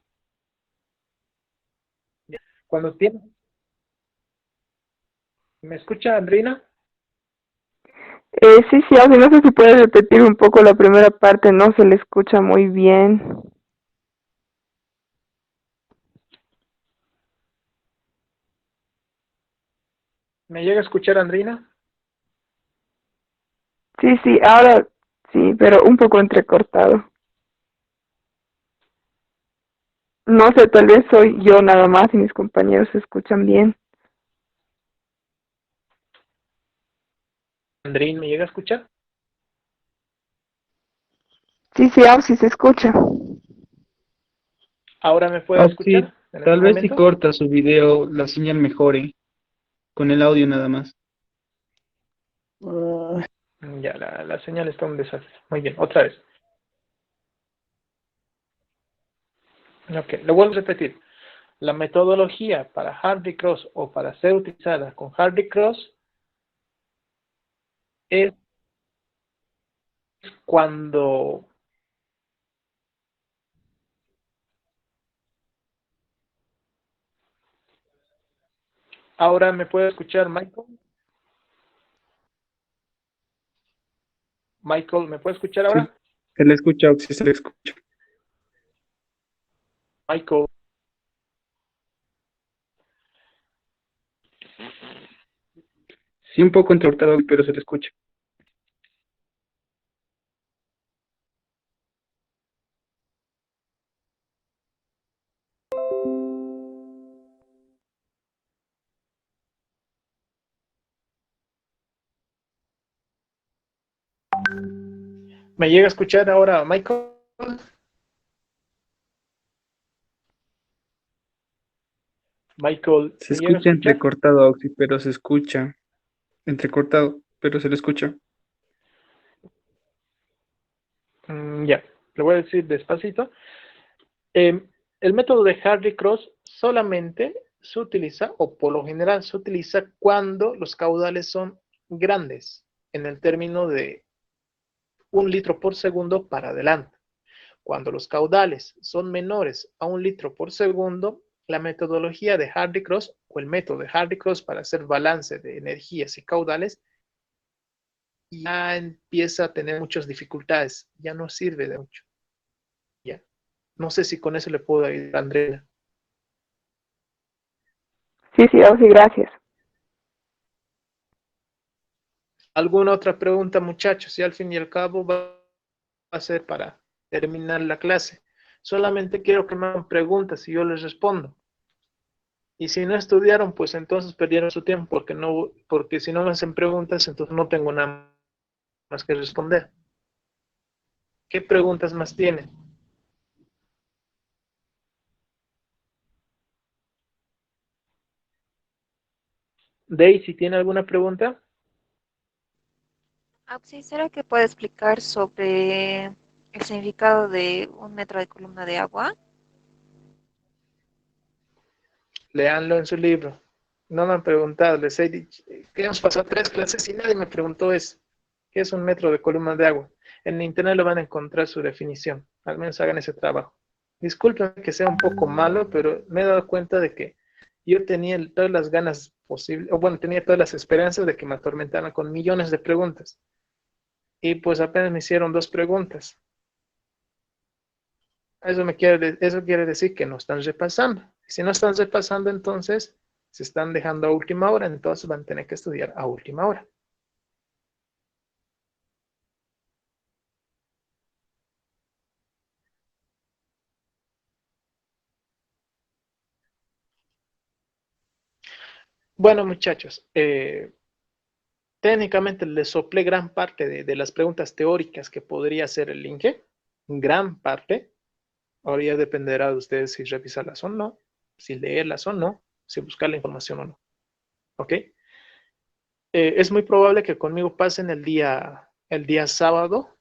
Cuando tiene, ¿me escucha, Andrina? Sí, sí, Ausi, no sé si puedes repetir un poco la primera parte, no se le escucha muy bien. ¿Me llega a escuchar, Andrina? Sí, sí, ahora sí, pero un poco entrecortado. No sé, tal vez soy yo nada más y mis compañeros se escuchan bien. Andrín, ¿me llega a escuchar? Sí, sí, Ausi, se escucha. ¿Ahora me puede Ah, sí, escuchar en este tal vez si momento? corta su video, la señal mejore, con el audio nada más. Ya, la señal está un desastre. Muy bien, otra vez. Ok, lo vuelvo a repetir. La metodología para Hardy Cross o para ser utilizada con Hardy Cross es cuando... ¿Ahora me puede escuchar, Michael? Michael, ¿me puede escuchar Sí, ahora? se le escucha, sí se le escucha. Michael. Sí, un poco entrecortado, pero se le escucha. ¿Me llega a escuchar ahora, Michael? Michael, Se ¿me llega a escucha escuchar? entrecortado, Auxi, pero se escucha. Entrecortado, pero se le escucha. Ya, le voy a decir despacito. Eh, el método de Hardy Cross solamente se utiliza, o por lo general se utiliza cuando los caudales son grandes, en el término de 1 litro por segundo para adelante. Cuando los caudales son menores a 1 litro por segundo, la metodología de Hardy Cross o el método de Hardy Cross para hacer balance de energías y caudales ya empieza a tener muchas dificultades, ya no sirve de mucho. Ya. No sé si con eso le puedo ayudar a Andrea. Sí, sí, Ausi, gracias. ¿Alguna otra pregunta, muchachos? Y al fin y al cabo va a ser para terminar la clase. Solamente quiero que me hagan preguntas y yo les respondo. Y si no estudiaron, pues entonces perdieron su tiempo, porque si no me hacen preguntas, entonces no tengo nada más que responder. ¿Qué preguntas más tienen? Daisy, ¿tiene alguna pregunta? Sí, ¿será que puede explicar sobre el significado de un metro de columna de agua? Leanlo en su libro. No me han preguntado, les he dicho que hemos pasado 3 clases y nadie me preguntó eso. ¿Qué es un metro de columna de agua? En internet lo van a encontrar su definición. Al menos hagan ese trabajo. Disculpen que sea un poco malo, pero me he dado cuenta de que yo tenía todas las ganas posibles, o bueno, tenía todas las esperanzas de que me atormentaran con millones de preguntas. Y pues apenas me hicieron 2 preguntas. Eso quiere decir que no están repasando. Si no están repasando, entonces se están dejando a última hora, entonces van a tener que estudiar a última hora. Bueno, muchachos, técnicamente les soplé gran parte de las preguntas teóricas que podría hacer el INGE, gran parte. Ahora ya dependerá de ustedes si revisarlas o no, si leerlas o no, si buscar la información o no. ¿Ok? Es muy probable que conmigo pasen el día sábado,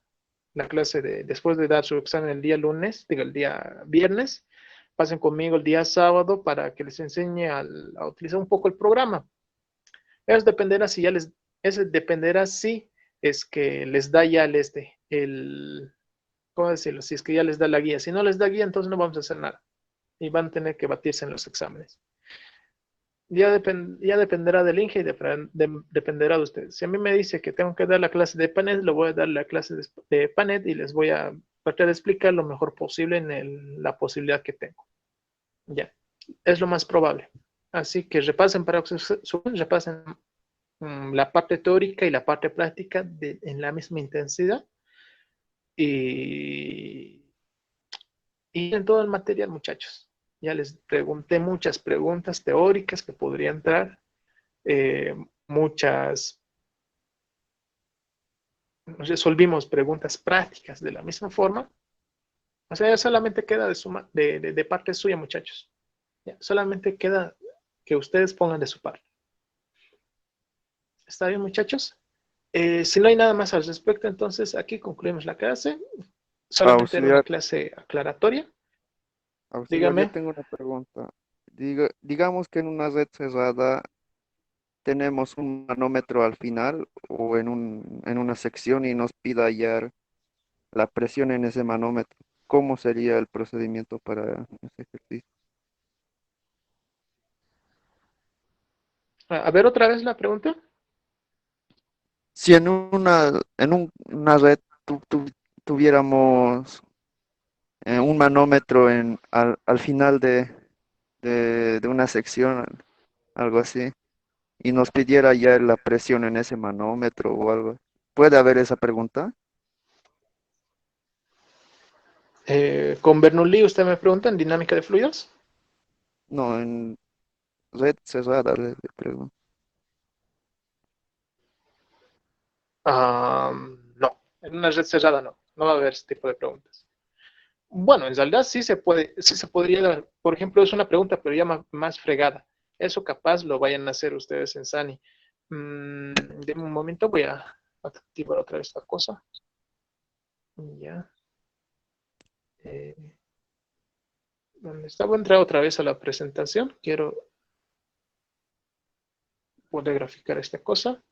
la clase después de dar su examen el día lunes, digo el día viernes, pasen conmigo el día sábado para que les enseñe a utilizar un poco el programa. Eso dependerá si ya les, eso dependerá si es que les da ya ¿cómo decirlo? Si es que ya les da la guía. Si no les da guía, entonces no vamos a hacer nada. Y van a tener que batirse en los exámenes. ya dependerá del Inge y dependerá de ustedes. Si a mí me dice que tengo que dar la clase de Panet, le voy a dar la clase de Panet y les voy a tratar de explicar lo mejor posible en la posibilidad que tengo. Ya, es lo más probable. Así que repasen para repasen la parte teórica y la parte práctica en la misma intensidad y en todo el material, muchachos. Ya les pregunté muchas preguntas teóricas que podrían entrar, resolvimos preguntas prácticas de la misma forma. O sea, ya solamente queda de parte suya, muchachos. Ya, solamente queda que ustedes pongan de su parte. ¿Está bien, muchachos? Si no hay nada más al respecto, entonces aquí concluimos la clase. Solamente era una Auxiliar, clase aclaratoria. auxiliar, yo Dígame. tengo una pregunta. Digamos que en una red cerrada tenemos un manómetro al final o en una sección y nos pida hallar la presión en ese manómetro. ¿Cómo sería el procedimiento para ese ejercicio? A ver otra vez la pregunta. Si en una red tuviéramos un manómetro al final de una sección, algo así, y nos pidiera ya la presión en ese manómetro o algo. ¿Puede haber esa pregunta? Con Bernoulli usted me pregunta en dinámica de fluidos. No, en red cerrada le pregunto. No, en una red cerrada no. No va a haber este tipo de preguntas. Bueno, en realidad sí se podría dar. Por ejemplo, es una pregunta, pero ya más fregada. Eso capaz lo vayan a hacer ustedes en Sani. De un momento voy a activar otra vez esta cosa. Ya. Eh, ¿Dónde está? Voy a entrar otra vez a la presentación. Quiero poder graficar esta cosa.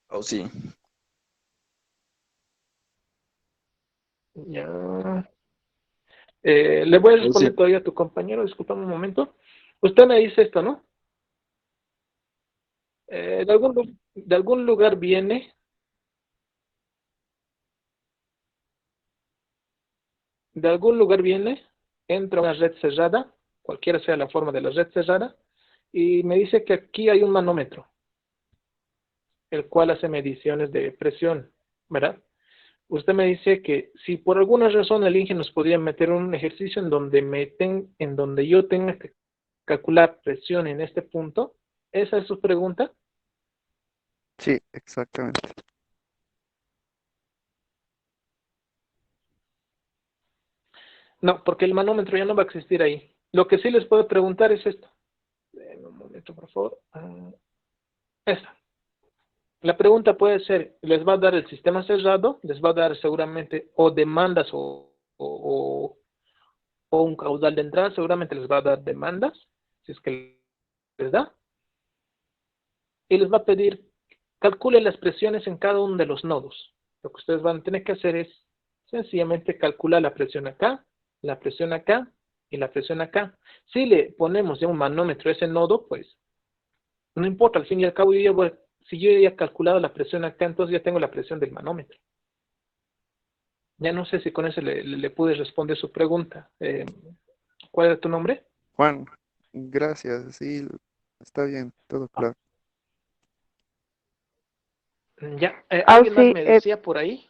Oh, sí. Ya. Le voy a Oh, sí. responder todavía a tu compañero. Disculpame un momento. Usted me dice esto, ¿no? De algún lugar viene. De algún lugar viene, entra a una red cerrada, cualquiera sea la forma de la red cerrada, y me dice que aquí hay un manómetro, el cual hace mediciones de presión, ¿verdad? Usted me dice que si por alguna razón el INGE nos podría meter un ejercicio en donde yo tenga que calcular presión en este punto, ¿esa es su pregunta? Sí, exactamente. No, porque el manómetro ya no va a existir ahí. Lo que sí les puedo preguntar es esto. Un momento, por favor. Esta. La pregunta puede ser, les va a dar el sistema cerrado, les va a dar seguramente o demandas o un caudal de entrada, seguramente les va a dar demandas, si es que les da, y les va a pedir, calcule las presiones en cada uno de los nodos. Lo que ustedes van a tener que hacer es sencillamente calcular la presión acá y la presión acá. Si le ponemos ya un manómetro a ese nodo, pues no importa, al fin y al cabo si yo ya he calculado la presión acá, entonces ya tengo la presión del manómetro. Ya no sé si con eso le pude responder su pregunta. ¿Cuál era tu nombre? Juan, gracias. Sí, está bien, todo claro. Ya, Ah, ¿alguien más sí, me decía por ahí?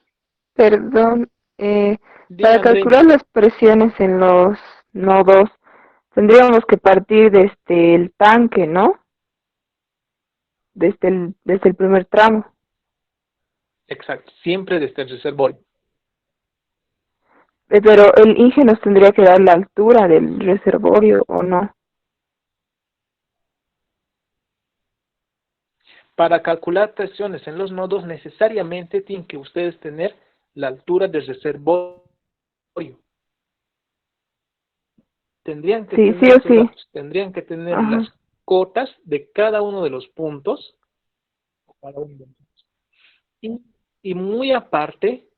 perdón. Dime, Para calcular Andreina. las presiones en los nodos, tendríamos que partir desde el tanque, ¿no? Desde el primer tramo. Exacto, siempre desde el reservorio. Pero el INGE nos tendría que dar la altura del reservorio, ¿o no? Para calcular presiones en los nodos, necesariamente tienen que ustedes tener la altura del reservorio. Tendrían que Sí, sí tener o esos sí. datos, tendrían que tener las Ajá. cotas de cada uno de los puntos. Y, y muy aparte,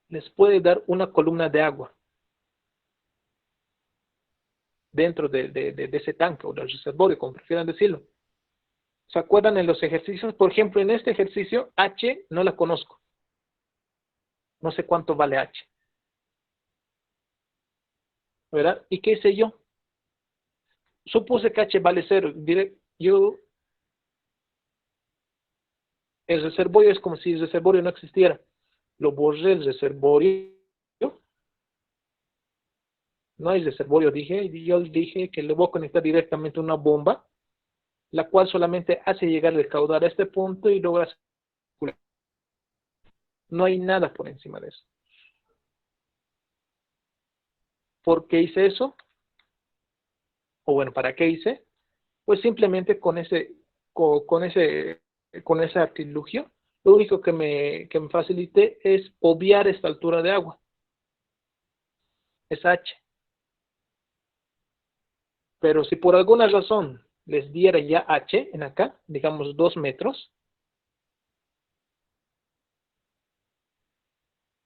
les puede dar una columna de agua. dentro de ese tanque o del reservorio, como prefieran decirlo. ¿Se acuerdan en los ejercicios? Por ejemplo, en este ejercicio, H no la conozco. No sé cuánto vale H. ¿Verdad? ¿Y qué hice yo? Supuse que H vale 0. Diré, el reservorio es como si el reservorio no existiera. Lo borré el reservorio. No hay reservorio, dije. Y yo dije que le voy a conectar directamente una bomba, la cual solamente hace llegar el caudal a este punto y logra circular. No hay nada por encima de eso. ¿Por qué hice eso? O bueno, ¿para qué hice? Pues simplemente con ese artilugio, lo único que me facilité es obviar esta altura de agua. Es H. Pero si por alguna razón les diera ya H en acá, digamos 2 metros,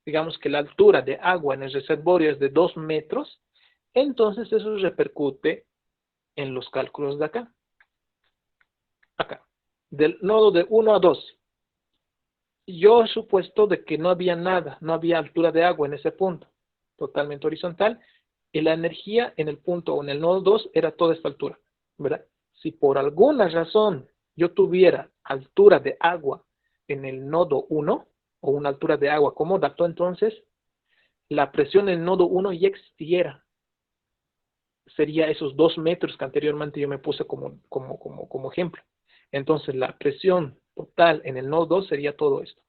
digamos que la altura de agua en el reservorio es de 2 metros, entonces eso repercute en los cálculos de acá. Acá. Del nodo de 1 a 2. Yo he supuesto de que no había nada, no había altura de agua en ese punto, totalmente horizontal, y la energía en el punto o en el nodo 2 era toda esta altura, ¿verdad? Si por alguna razón yo tuviera altura de agua en el nodo 1, o una altura de agua como dato, entonces la presión en el nodo 1 ya existiera. Sería esos 2 metros que anteriormente yo me puse como ejemplo. Entonces la presión total en el nodo 2 sería todo esto.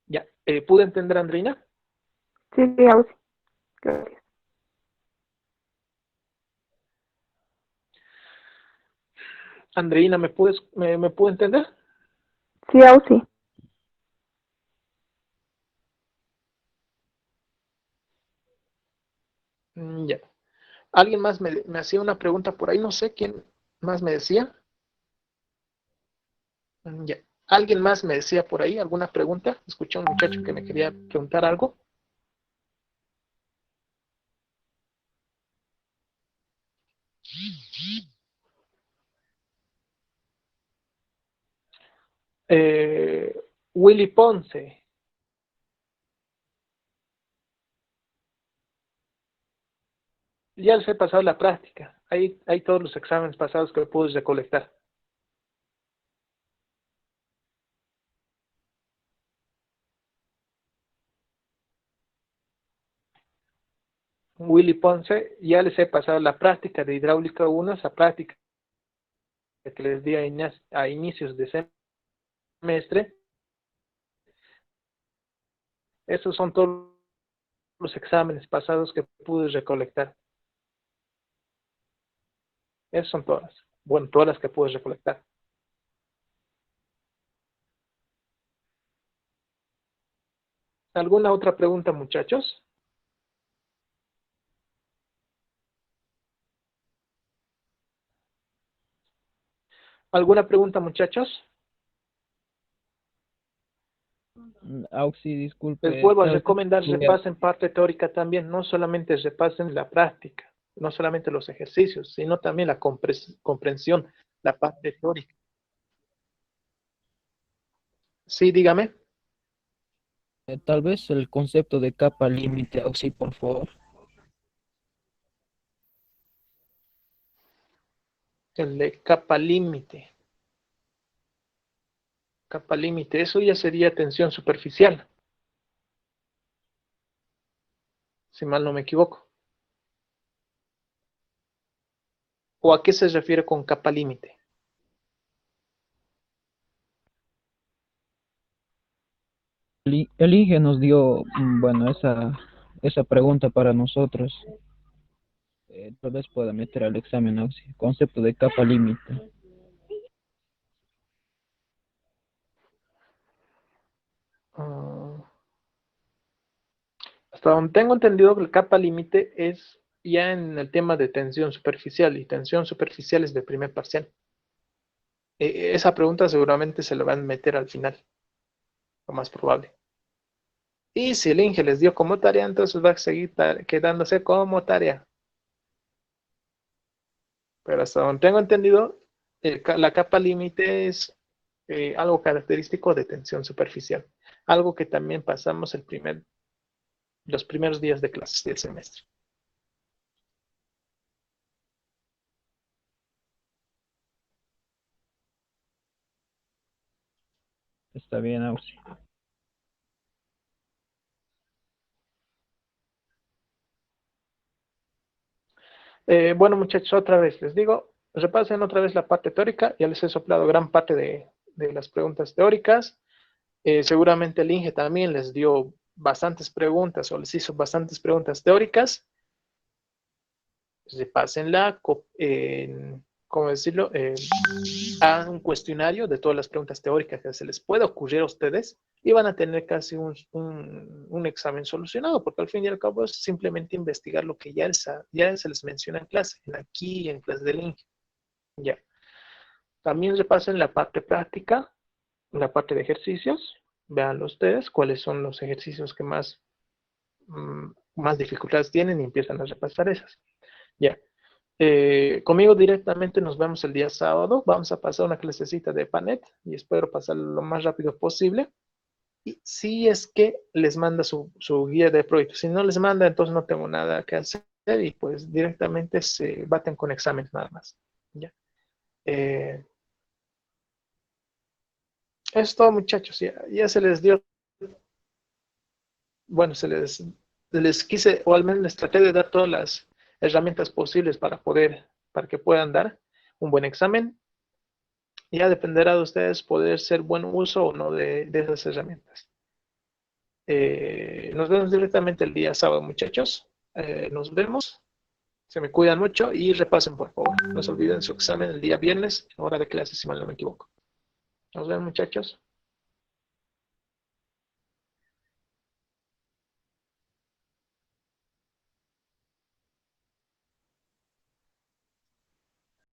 Ya, ¿pude entender, Andreina? Sí, sí, Auxi. Gracias. Andreina, ¿me pudo entender? Sí, Auxi. Ya. ¿Alguien más me hacía una pregunta por ahí? No sé quién más me decía. Ya. ¿Alguien más me decía por ahí alguna pregunta? Escuché a un muchacho que me quería preguntar algo. Willy Ponce. Ya les he pasado la práctica. Hay todos los exámenes pasados que pude recolectar. Willy Ponce, ya les he pasado la práctica de hidráulica 1, esa práctica que les di a inicios de semestre. Esos son todos los exámenes pasados que pude recolectar. Esas son todas. Bueno, todas las que pude recolectar. ¿Alguna otra pregunta, muchachos? ¿Alguna pregunta, muchachos? Auxi, disculpe. Les vuelvo a tal vez recomendar, podría- repasen parte teórica también, no solamente repasen la práctica, no solamente los ejercicios, sino también la comprensión, la parte teórica. Sí, dígame. Tal vez el concepto de capa límite, Auxi, por favor. El de capa límite. Capa límite, eso ya sería tensión superficial, si mal no me equivoco. ¿O a qué se refiere con capa límite? El INGE nos dio, bueno, esa pregunta para nosotros. Tal vez pueda meter al examen, Auxi. Concepto de capa límite. Ah, hasta donde tengo entendido que la capa límite es ya en el tema de tensión superficial, y tensión superficial es de primer parcial. Esa pregunta seguramente se la van a meter al final, lo más probable. Y si el INGE les dio como tarea, entonces va a seguir quedándose como tarea. Pero hasta donde tengo entendido, la capa límite es algo característico de tensión superficial, algo que también pasamos los primeros días de clases del semestre. Está bien, Auxi. Bueno, muchachos, otra vez les digo, repasen otra vez la parte teórica. Ya les he soplado gran parte de las preguntas teóricas. Seguramente el Inge también les dio bastantes preguntas o les hizo bastantes preguntas teóricas. Repásenla, ¿cómo decirlo? Hagan un cuestionario de todas las preguntas teóricas que se les pueda ocurrir a ustedes y van a tener casi un examen solucionado, porque al fin y al cabo es simplemente investigar lo que ya se les menciona en clase, aquí en clase del Inge. Ya. También repasen la parte práctica, la parte de ejercicios. Veanlo ustedes, cuáles son los ejercicios que más dificultades tienen y empiezan a repasar esas. Ya. Conmigo directamente nos vemos el día sábado. Vamos a pasar una clasecita de Panet y espero pasarlo lo más rápido posible. Y si es que les manda su guía de proyecto. Si no les manda, entonces no tengo nada que hacer y pues directamente se baten con exámenes nada más. ¿Ya? Es todo, muchachos. Ya se les dio. Bueno, se les quise, o al menos les traté de dar todas las herramientas posibles para que puedan dar un buen examen. Ya dependerá de ustedes poder hacer buen uso o no de esas herramientas. Nos vemos directamente el día sábado, muchachos. Nos vemos. Se me cuidan mucho y repasen, por favor. No se olviden su examen el día viernes, hora de clase, si mal no me equivoco. Nos vemos, muchachos.